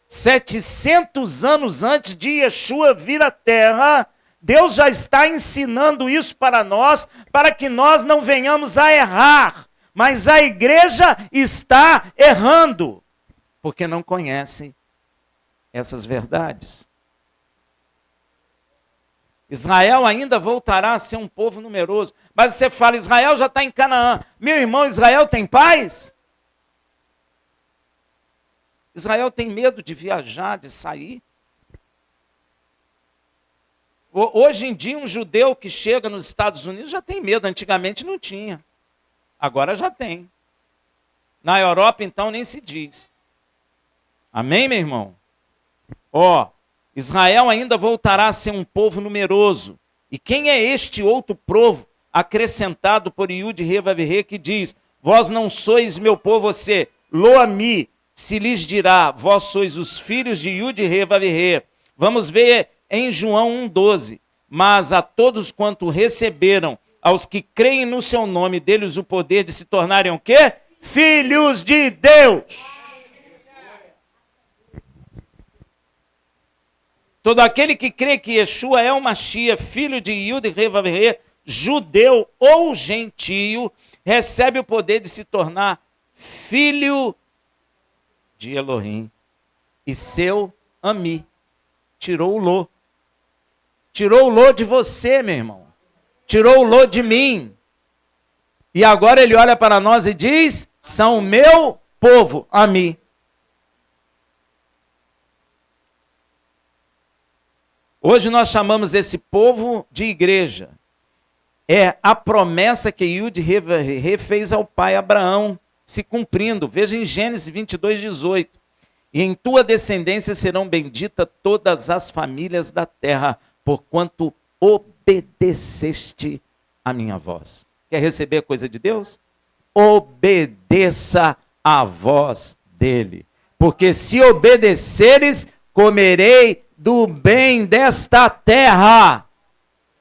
700 anos antes de Yeshua vir à terra, Deus já está ensinando isso para nós, para que nós não venhamos a errar. Mas a igreja está errando, porque não conhece essas verdades. Israel ainda voltará a ser um povo numeroso. Mas você fala, Israel já está em Canaã. Meu irmão, Israel tem paz? Israel tem medo de viajar, de sair? Hoje em dia, um judeu que chega nos Estados Unidos já tem medo. Antigamente não tinha. Agora já tem. Na Europa, então, nem se diz. Amém, meu irmão? Israel ainda voltará a ser um povo numeroso. E quem é este outro povo acrescentado por Yud-Heh-Vav-Heh que diz, vós não sois meu povo, você, Lo-Ami, se lhes dirá, vós sois os filhos de Yud-Heh-Vav-Heh. Vamos ver em João 1,12. Mas a todos quanto receberam, aos que creem no seu nome, deles o poder de se tornarem o quê? Filhos de Deus. Todo aquele que crê que Yeshua é o Mashiach, filho de Yud-Heh-Vav-Heh, judeu ou gentio, recebe o poder de se tornar filho de Elohim. E seu Ami. Tirou o Lô. Tirou o Lô de você, meu irmão. Tirou o Lô de mim. E agora ele olha para nós e diz, são o meu povo, Ami. Hoje nós chamamos esse povo de igreja. É a promessa que Yud-Heh-Vav-Heh fez ao pai Abraão, se cumprindo. Veja em Gênesis 22, 18. E em tua descendência serão benditas todas as famílias da terra, porquanto obedeceste a minha voz. Quer receber coisa de Deus? Obedeça a voz dele. Porque se obedeceres, comerei do bem desta terra.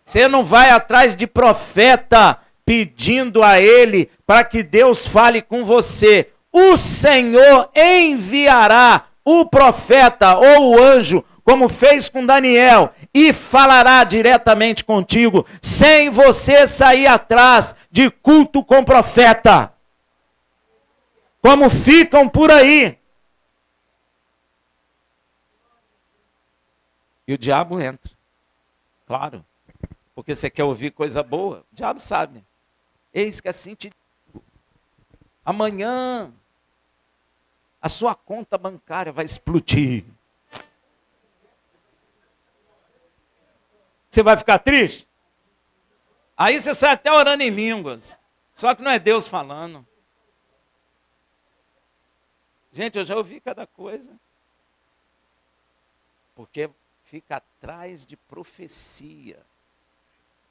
Você não vai atrás de profeta pedindo a ele para que Deus fale com você. O Senhor enviará o profeta ou o anjo, como fez com Daniel, e falará diretamente contigo, sem você sair atrás de culto com profeta. Como ficam por aí. E o diabo entra. Claro. Porque você quer ouvir coisa boa. O diabo sabe. Eis que assim te digo. Amanhã a sua conta bancária vai explodir. Você vai ficar triste? Aí você sai até orando em línguas. Só que não é Deus falando. Gente, eu já ouvi cada coisa. Porque fica atrás de profecia.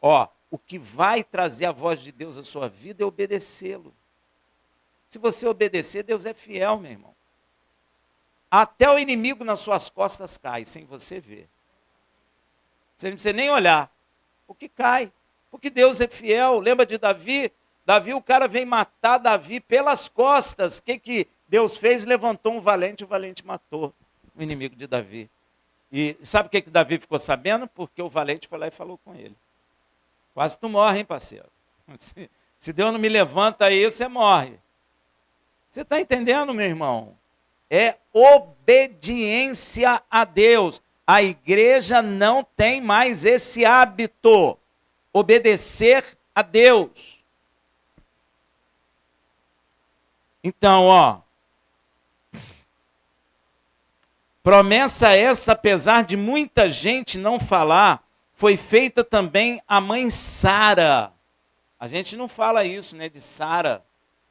Ó, o que vai trazer a voz de Deus à sua vida é obedecê-lo. Se você obedecer, Deus é fiel, meu irmão. Até o inimigo nas suas costas cai, sem você ver. Você não precisa nem olhar. Porque cai. Porque Deus é fiel. Lembra de Davi? Davi, o cara vem matar Davi pelas costas. O que Deus fez? Levantou um valente, o valente matou o inimigo de Davi. E sabe o que Davi ficou sabendo? Porque o valente foi lá e falou com ele. Quase tu morre, hein, parceiro? Se Deus não me levanta aí, você morre. Você está entendendo, meu irmão? É obediência a Deus. A igreja não tem mais esse hábito. Obedecer a Deus. Então, ó. Promessa essa, apesar de muita gente não falar, foi feita também a mãe Sara. A gente não fala isso, né, de Sara.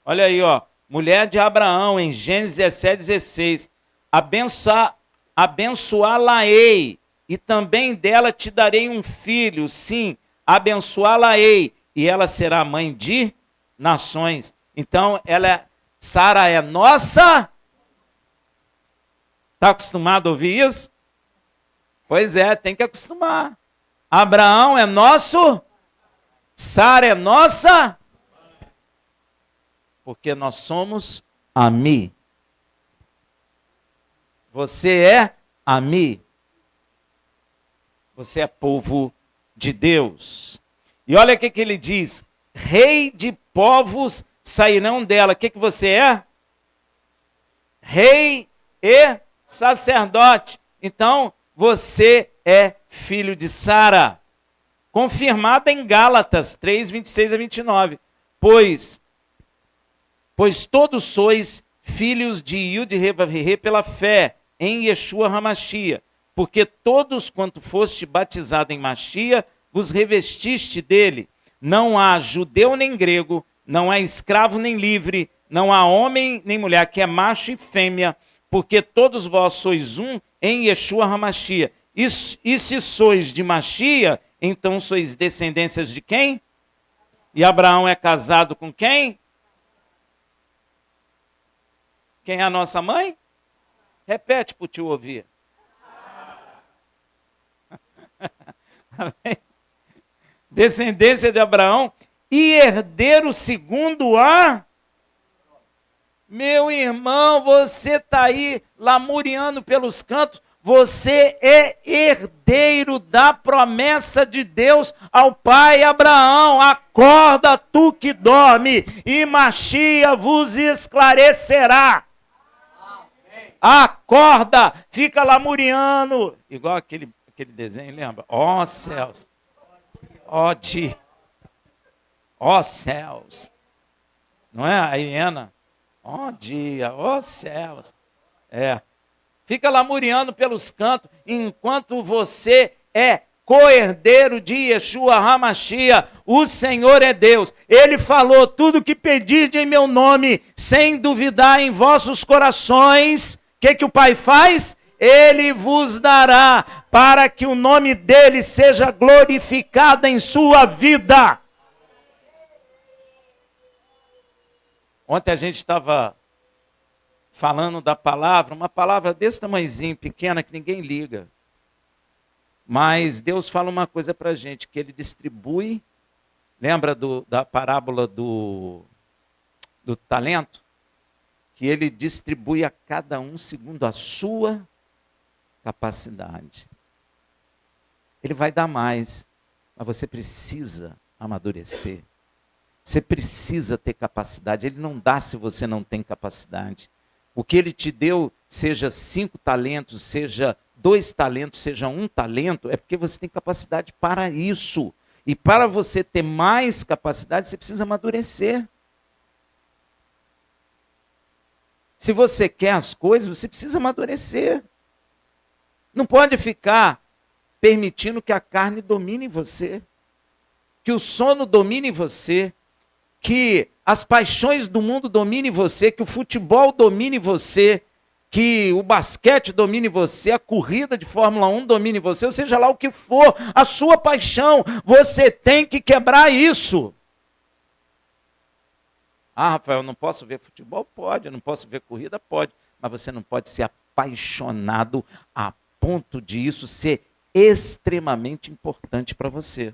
Olha aí, ó. Mulher de Abraão, em Gênesis 17:16. Abençoá-la-ei, e também dela te darei um filho. Sim, abençoá-la-ei, e ela será mãe de nações. Então, Sara é nossa. Está acostumado a ouvir isso? Pois é, tem que acostumar. Abraão é nosso, Sara é nossa, porque nós somos Ami. Você é Ami. Você é povo de Deus. E olha o que ele diz: rei de povos sairão dela. O que você é? Rei e sacerdote. Então, você é filho de Sara. Confirmada em Gálatas 3:26-29. Pois todos sois filhos de Yud-Heh-Vav-Heh pela fé em Yeshua HaMashiach. Porque todos quanto foste batizado em Mashiach, vos revestiste dele. Não há judeu nem grego, não há escravo nem livre, não há homem nem mulher, que é macho e fêmea, porque todos vós sois um em Yeshua HaMashiach. E se sois de Mashiach, então sois descendências de quem? E Abraão é casado com quem? Quem é a nossa mãe? Repete para o tio ouvir. Descendência de Abraão e herdeiro segundo a... Meu irmão, você está aí lamuriando pelos cantos, você é herdeiro da promessa de Deus ao pai Abraão. Acorda, tu que dorme, e Mashiach vos esclarecerá. Acorda, fica lamuriando, igual aquele desenho, lembra? Ó céus, ó céus, não é a hiena? Ó dia, ó céus. Fica lamuriando pelos cantos, enquanto você é co-herdeiro de Yeshua HaMashiach. O Senhor é Deus. Ele falou: tudo que pedide em meu nome, sem duvidar em vossos corações. O que o Pai faz? Ele vos dará, para que o nome dele seja glorificado em sua vida. Ontem a gente estava falando da palavra, uma palavra desse tamanhozinho, pequena, que ninguém liga. Mas Deus fala uma coisa para a gente, que ele distribui, lembra da parábola do talento? Que ele distribui a cada um segundo a sua capacidade. Ele vai dar mais, mas você precisa amadurecer. Você precisa ter capacidade. Ele não dá se você não tem capacidade. O que ele te deu, seja 5 talentos, seja 2 talentos, seja 1 talento, é porque você tem capacidade para isso. E para você ter mais capacidade, você precisa amadurecer. Se você quer as coisas, você precisa amadurecer. Não pode ficar permitindo que a carne domine você, que o sono domine você. que as paixões do mundo dominem você, que o futebol domine você, que o basquete domine você, a corrida de Fórmula 1 domine você, ou seja lá o que for, a sua paixão, você tem que quebrar isso. Ah, Rafael, eu não posso ver futebol? Pode. Eu não posso ver corrida? Pode. Mas você não pode ser apaixonado a ponto de isso ser extremamente importante para você.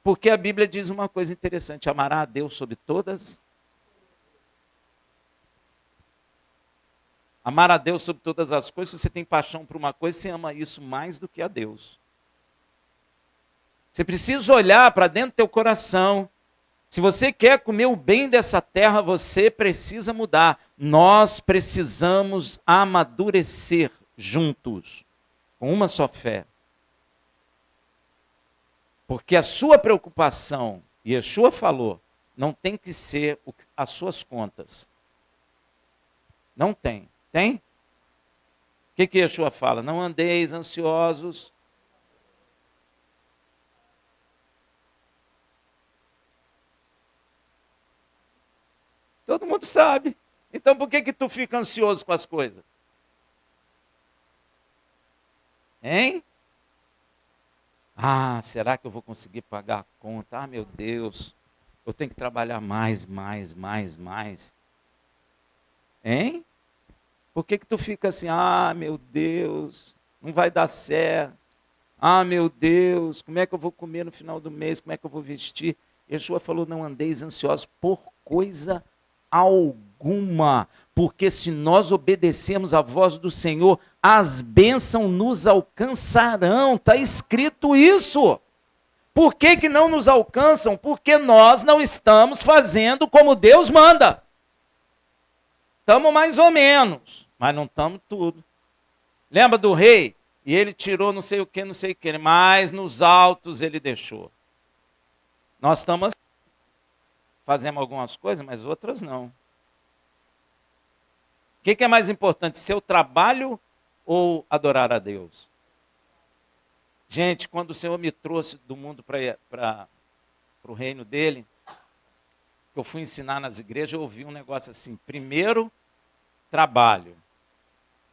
Porque a Bíblia diz uma coisa interessante: amará a Deus sobre todas. Amar a Deus sobre todas as coisas. Se você tem paixão por uma coisa, você ama isso mais do que a Deus. Você precisa olhar para dentro do teu coração. Se você quer comer o bem dessa terra, você precisa mudar. Nós precisamos amadurecer juntos, com uma só fé. Porque a sua preocupação, e Yeshua falou, não tem que ser as suas contas. Não tem. Tem? O que Yeshua fala? Não andeis ansiosos. Todo mundo sabe. Então por que tu fica ansioso com as coisas? Hein? Ah, será que eu vou conseguir pagar a conta? Ah, meu Deus, eu tenho que trabalhar mais. Hein? Por que tu fica assim? Ah, meu Deus, não vai dar certo. Ah, meu Deus, como é que eu vou comer no final do mês? Como é que eu vou vestir? Yeshua falou, não andeis ansiosos por coisa alguma, porque se nós obedecemos a voz do Senhor, as bênçãos nos alcançarão. Está escrito isso. Por que não nos alcançam? Porque nós não estamos fazendo como Deus manda. Estamos mais ou menos, mas não estamos tudo. Lembra do rei? E ele tirou não sei o que, mas nos altos ele deixou. Nós estamos assim. Fazemos algumas coisas, mas outras não. O que é mais importante, seu trabalho ou adorar a Deus? Gente, quando o Senhor me trouxe do mundo para o reino dele, que eu fui ensinar nas igrejas, eu ouvi um negócio assim: primeiro, trabalho.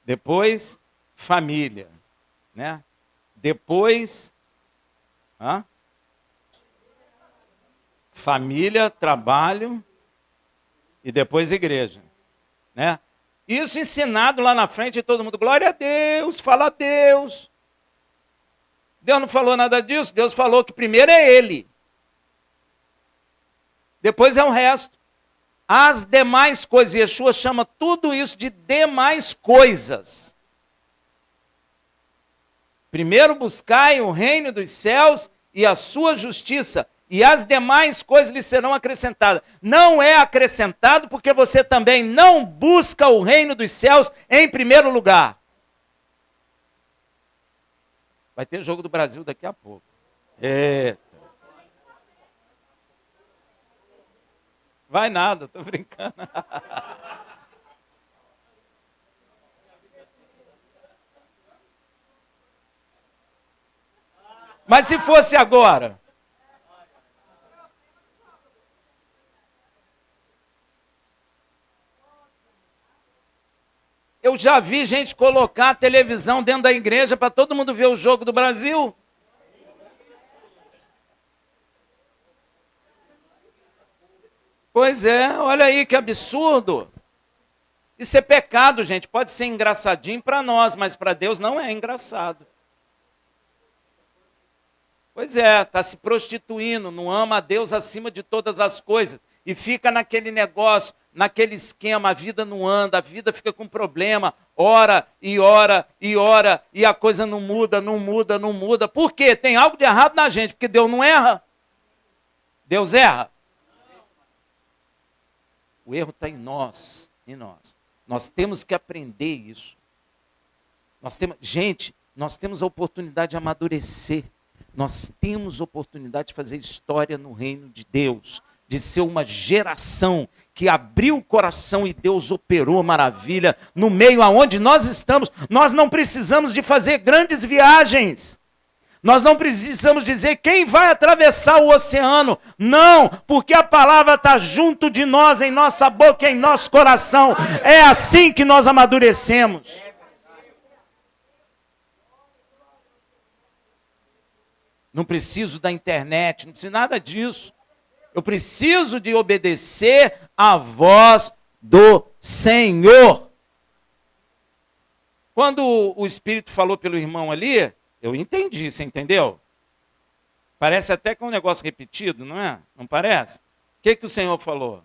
Depois, família. Né? Depois, família, trabalho e depois igreja. Né? Isso ensinado lá na frente, todo mundo, glória a Deus, fala a Deus. Deus não falou nada disso, Deus falou que primeiro é Ele. Depois é o resto. As demais coisas, Yeshua chama tudo isso de demais coisas. Primeiro buscai o reino dos céus e a sua justiça, e as demais coisas lhe serão acrescentadas. Não é acrescentado porque você também não busca o reino dos céus em primeiro lugar. Vai ter jogo do Brasil daqui a pouco. Eita. Vai nada, estou brincando. Mas se fosse agora? Eu já vi gente colocar a televisão dentro da igreja para todo mundo ver o jogo do Brasil. Pois é, olha aí que absurdo. Isso é pecado, gente. Pode ser engraçadinho para nós, mas para Deus não é engraçado. Pois é, está se prostituindo, não ama a Deus acima de todas as coisas. E fica naquele negócio, naquele esquema, a vida não anda, a vida fica com problema, ora, e a coisa não muda. Por quê? Tem algo de errado na gente, porque Deus não erra. Deus erra. O erro está em nós, Nós temos que aprender isso. Gente, nós temos a oportunidade de amadurecer. Nós temos a oportunidade de fazer história no reino de Deus, de ser uma geração que abriu o coração e Deus operou maravilha no meio aonde nós estamos. Nós não precisamos de fazer grandes viagens. Nós não precisamos dizer quem vai atravessar o oceano. Não, porque a palavra está junto de nós, em nossa boca, em nosso coração. É assim que nós amadurecemos. Não preciso da internet, não preciso nada disso. Eu preciso de obedecer à voz do Senhor. Quando o Espírito falou pelo irmão ali, eu entendi, você entendeu? Parece até que é um negócio repetido, não é? Não parece? O que o Senhor falou?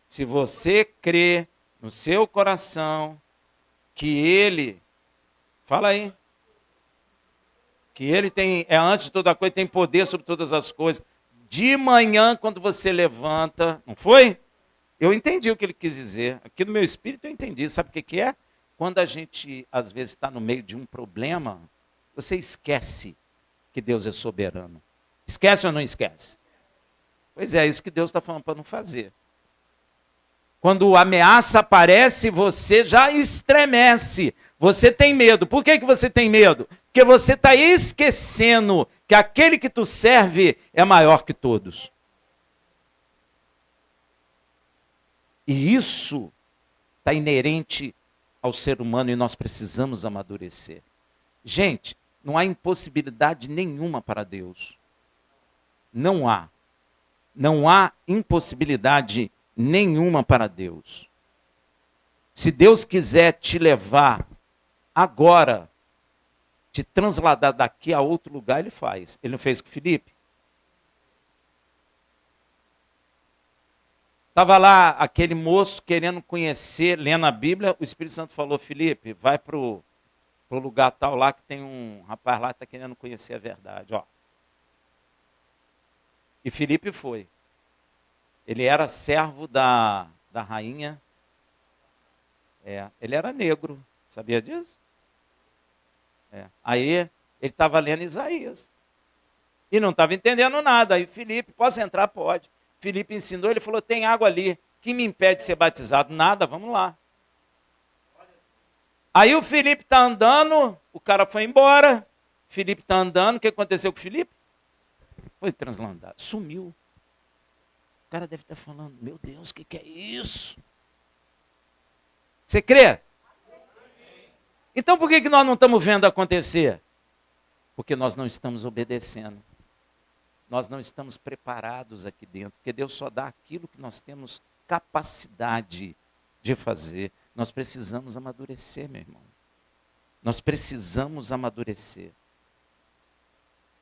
Se você crê no seu coração que Ele, fala aí, que Ele é antes de toda coisa, tem poder sobre todas as coisas. De manhã, quando você levanta, não foi? Eu entendi o que ele quis dizer. Aqui no meu espírito eu entendi. Sabe o que é? Quando a gente, às vezes, está no meio de um problema, você esquece que Deus é soberano. Esquece ou não esquece? Pois é isso que Deus está falando para não fazer. Quando a ameaça aparece, você já estremece. Você tem medo. Por que você tem medo? Porque você está esquecendo que aquele que tu serve é maior que todos. E isso está inerente ao ser humano e nós precisamos amadurecer. Gente, não há impossibilidade nenhuma para Deus. Não há. Não há impossibilidade nenhuma para Deus. Se Deus quiser te levar agora, te transladar daqui a outro lugar, Ele faz. Ele não fez com Filipe? Estava lá aquele moço querendo conhecer, lendo a Bíblia, o Espírito Santo falou, Filipe, vai para o lugar tal lá que tem um rapaz lá que está querendo conhecer a verdade. Ó. E Filipe foi. Ele era servo da rainha. Ele era negro, sabia disso? Aí ele estava lendo Isaías. E não estava entendendo nada. Aí Filipe, posso entrar? Pode. Filipe ensinou, ele falou, tem água ali. Que me impede de ser batizado? Nada, vamos lá. Aí o Filipe está andando, o cara foi embora. Filipe está andando, o que aconteceu com o Filipe? Foi translandado, sumiu. O cara deve estar falando, meu Deus, o que é isso? Você crê? Então por que nós não estamos vendo acontecer? Porque nós não estamos obedecendo. Nós não estamos preparados aqui dentro, porque Deus só dá aquilo que nós temos capacidade de fazer. Nós precisamos amadurecer, meu irmão. Nós precisamos amadurecer.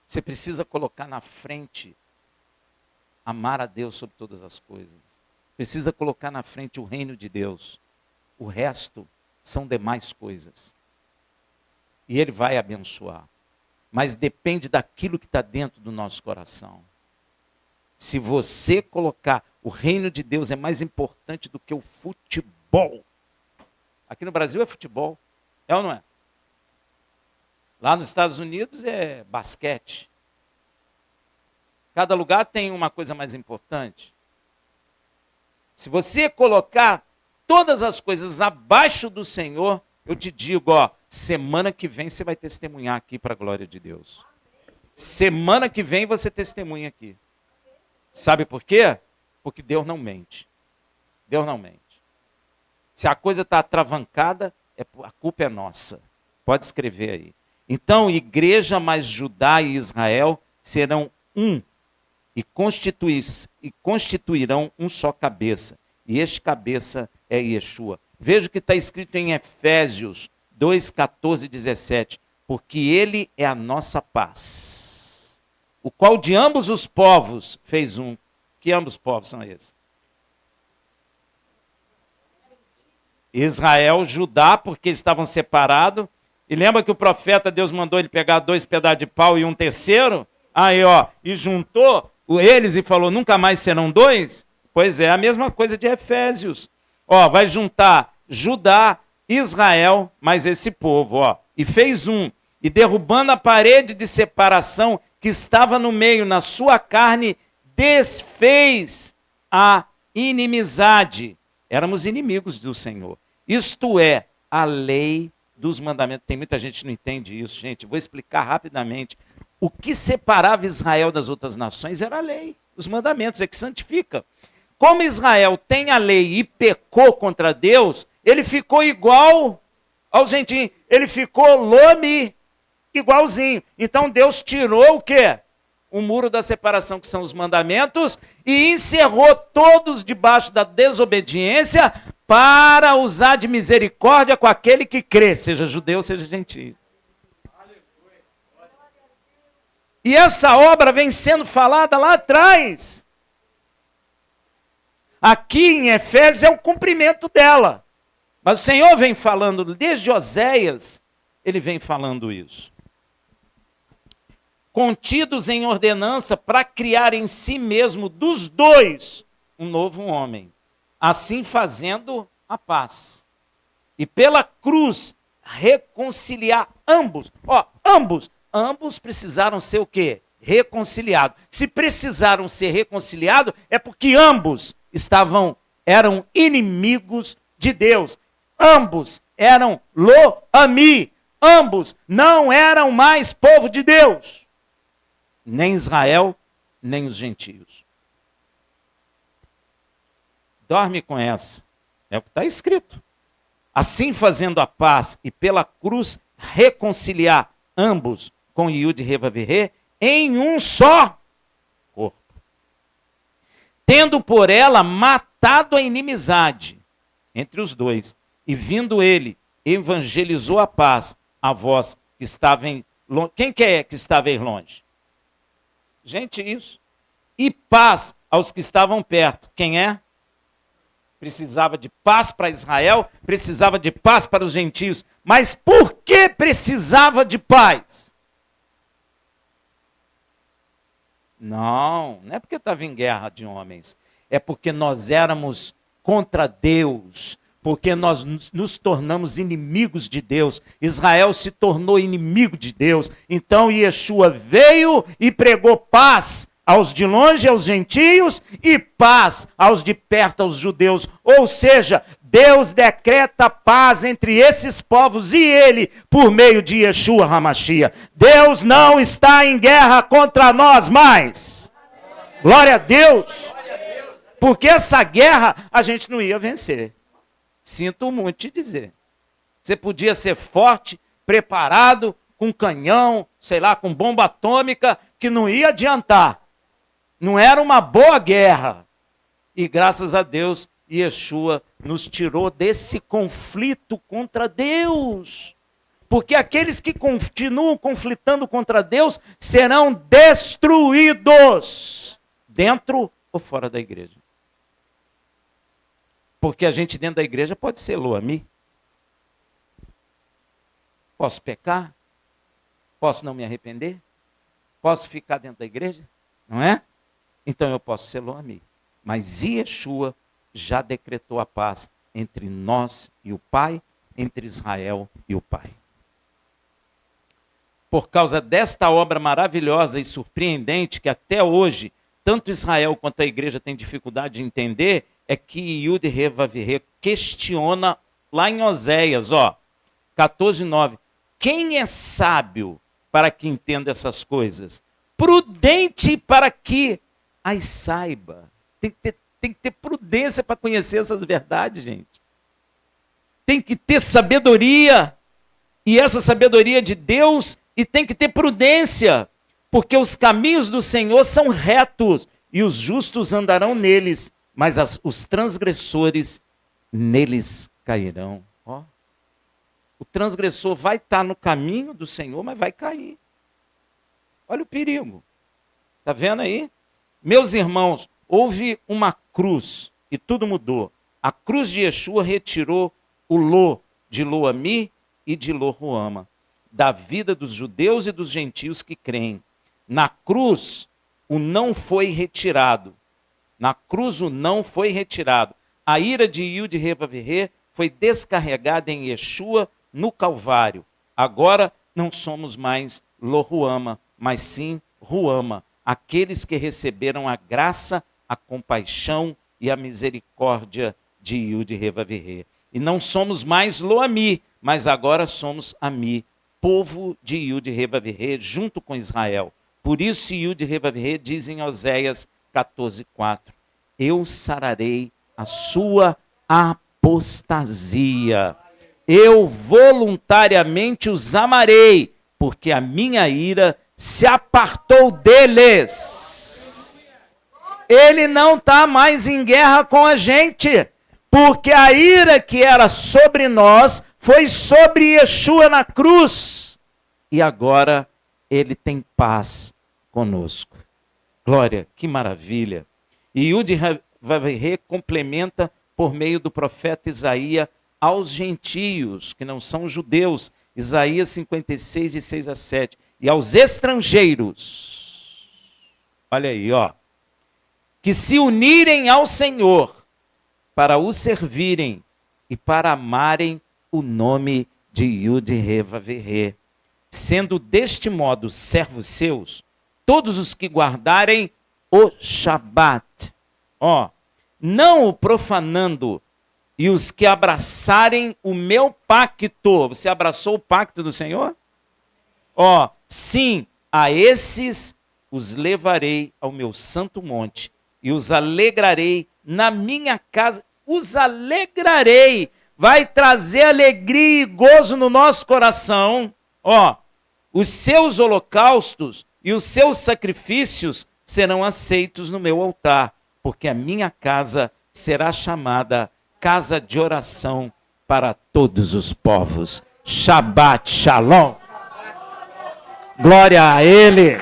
Você precisa colocar na frente amar a Deus sobre todas as coisas. Precisa colocar na frente o reino de Deus. O resto são demais coisas. E Ele vai abençoar. Mas depende daquilo que está dentro do nosso coração. Se você colocar o reino de Deus é mais importante do que o futebol. Aqui no Brasil é futebol, é ou não é? Lá nos Estados Unidos é basquete. Cada lugar tem uma coisa mais importante. Se você colocar todas as coisas abaixo do Senhor, eu te digo, ó, semana que vem você vai testemunhar aqui para a glória de Deus. Semana que vem você testemunha aqui. Sabe por quê? Porque Deus não mente. Deus não mente. Se a coisa está atravancada, a culpa é nossa. Pode escrever aí. Então, igreja mais Judá e Israel serão um e constituirão um só cabeça. E este cabeça é Yeshua. Veja o que está escrito em Efésios 2, 14 e 17. Porque Ele é a nossa paz, o qual de ambos os povos fez um. Que ambos os povos são esses? Israel, Judá, porque estavam separados. E lembra que o profeta, Deus mandou ele pegar 2 pedaços de pau e um terceiro? Aí, ó, e juntou eles e falou, nunca mais serão 2? Pois é, a mesma coisa de Efésios. Ó, vai juntar Judá, Israel, mais esse povo, ó. E fez um. E derrubando a parede de separação que estava no meio, na sua carne, desfez a inimizade. Éramos inimigos do Senhor. Isto é, a lei dos mandamentos. Tem muita gente que não entende isso, gente. Vou explicar rapidamente. O que separava Israel das outras nações era a lei, os mandamentos, é que santifica. Como Israel tem a lei e pecou contra Deus, ele ficou igual ao gentio, ele ficou lome, igualzinho. Então Deus tirou o quê? O muro da separação, que são os mandamentos, e encerrou todos debaixo da desobediência para usar de misericórdia com aquele que crê, seja judeu, seja gentio. E essa obra vem sendo falada lá atrás. Aqui em Efésios é o cumprimento dela. Mas o Senhor vem falando, desde Oséias, ele vem falando isso. Contidos em ordenança para criar em si mesmo dos dois um novo homem, assim fazendo a paz. E pela cruz reconciliar ambos. Ambos precisaram ser o quê? Reconciliados. Se precisaram ser reconciliados, é porque ambos eram inimigos de Deus. Ambos eram lo-ami. Ambos não eram mais povo de Deus. Nem Israel, nem os gentios. Dorme com essa. É o que está escrito. Assim fazendo a paz e pela cruz reconciliar ambos com Yud Revavirê em um só corpo. Tendo por ela matado a inimizade entre os dois, e vindo ele, evangelizou a paz a vós que estavam longe. Quem que é que estava aí longe? Gente, isso. E paz aos que estavam perto. Quem é? Precisava de paz para Israel, precisava de paz para os gentios. Mas por que precisava de paz? Não é porque estava em guerra de homens. É porque nós éramos contra Deus. Porque nós nos tornamos inimigos de Deus. Israel se tornou inimigo de Deus. Então Yeshua veio e pregou paz aos de longe, aos gentios, e paz aos de perto, aos judeus. Ou seja, Deus decreta paz entre esses povos e ele, por meio de Yeshua HaMashiach. Deus não está em guerra contra nós mais. Glória a Deus. Porque essa guerra a gente não ia vencer. Sinto muito te dizer. Você podia ser forte, preparado, com canhão, sei lá, com bomba atômica, que não ia adiantar. Não era uma boa guerra. E graças a Deus, Yeshua nos tirou desse conflito contra Deus. Porque aqueles que continuam conflitando contra Deus serão destruídos, dentro ou fora da igreja. Porque a gente dentro da igreja pode ser lo-ami. Posso pecar? Posso não me arrepender? Posso ficar dentro da igreja? Não é? Então eu posso ser lo-ami. Mas Yeshua já decretou a paz entre nós e o Pai, entre Israel e o Pai. Por causa desta obra maravilhosa e surpreendente que até hoje, tanto Israel quanto a igreja tem dificuldade de entender, é que Yud Revavirê questiona lá em Oséias, 14:9. Quem é sábio para que entenda essas coisas? Prudente para que as saiba. Tem que ter prudência para conhecer essas verdades, gente. Tem que ter sabedoria. E essa sabedoria de Deus, e tem que ter prudência. Porque os caminhos do Senhor são retos, e os justos andarão neles, mas os transgressores neles cairão. O transgressor vai estar no caminho do Senhor, mas vai cair. Olha o perigo. Está vendo aí? Meus irmãos, houve uma cruz e tudo mudou. A cruz de Yeshua retirou o lo de lo-ami e de lo-ruama, da vida dos judeus e dos gentios que creem. Na cruz, o não foi retirado. Na cruz o não foi retirado. A ira de Yud Revavirê foi descarregada em Yeshua no Calvário. Agora não somos mais lo-ruama, mas sim ruama. Aqueles que receberam a graça, a compaixão e a misericórdia de Yud Revavirê. E não somos mais lo-ami, mas agora somos ami. povo de Yud-Hê-Vav-Hê, junto com Israel. Por isso Yud-Hê-Vav-Hê diz em Oséias 14:4, eu sararei a sua apostasia. Eu voluntariamente os amarei, porque a minha ira se apartou deles. Ele não está mais em guerra com a gente, porque a ira que era sobre nós foi sobre Yeshua na cruz. E agora ele tem paz conosco. Glória, que maravilha. E Yud-Hê complementa por meio do profeta Isaías aos gentios, que não são judeus, Isaías 56, de 6 a 7, e aos estrangeiros, olha aí, ó, que se unirem ao Senhor para o servirem e para amarem o nome de Yud-Hê-Vav-Hê, sendo deste modo servos seus, todos os que guardarem o Shabat, ó, não o profanando, e os que abraçarem o meu pacto. Você abraçou o pacto do Senhor? Ó, sim, a esses os levarei ao meu santo monte e os alegrarei na minha casa. Os alegrarei. Vai trazer alegria e gozo no nosso coração. Ó, os seus holocaustos e os seus sacrifícios serão aceitos no meu altar, porque a minha casa será chamada casa de oração para todos os povos. Shabbat Shalom. Glória a Ele.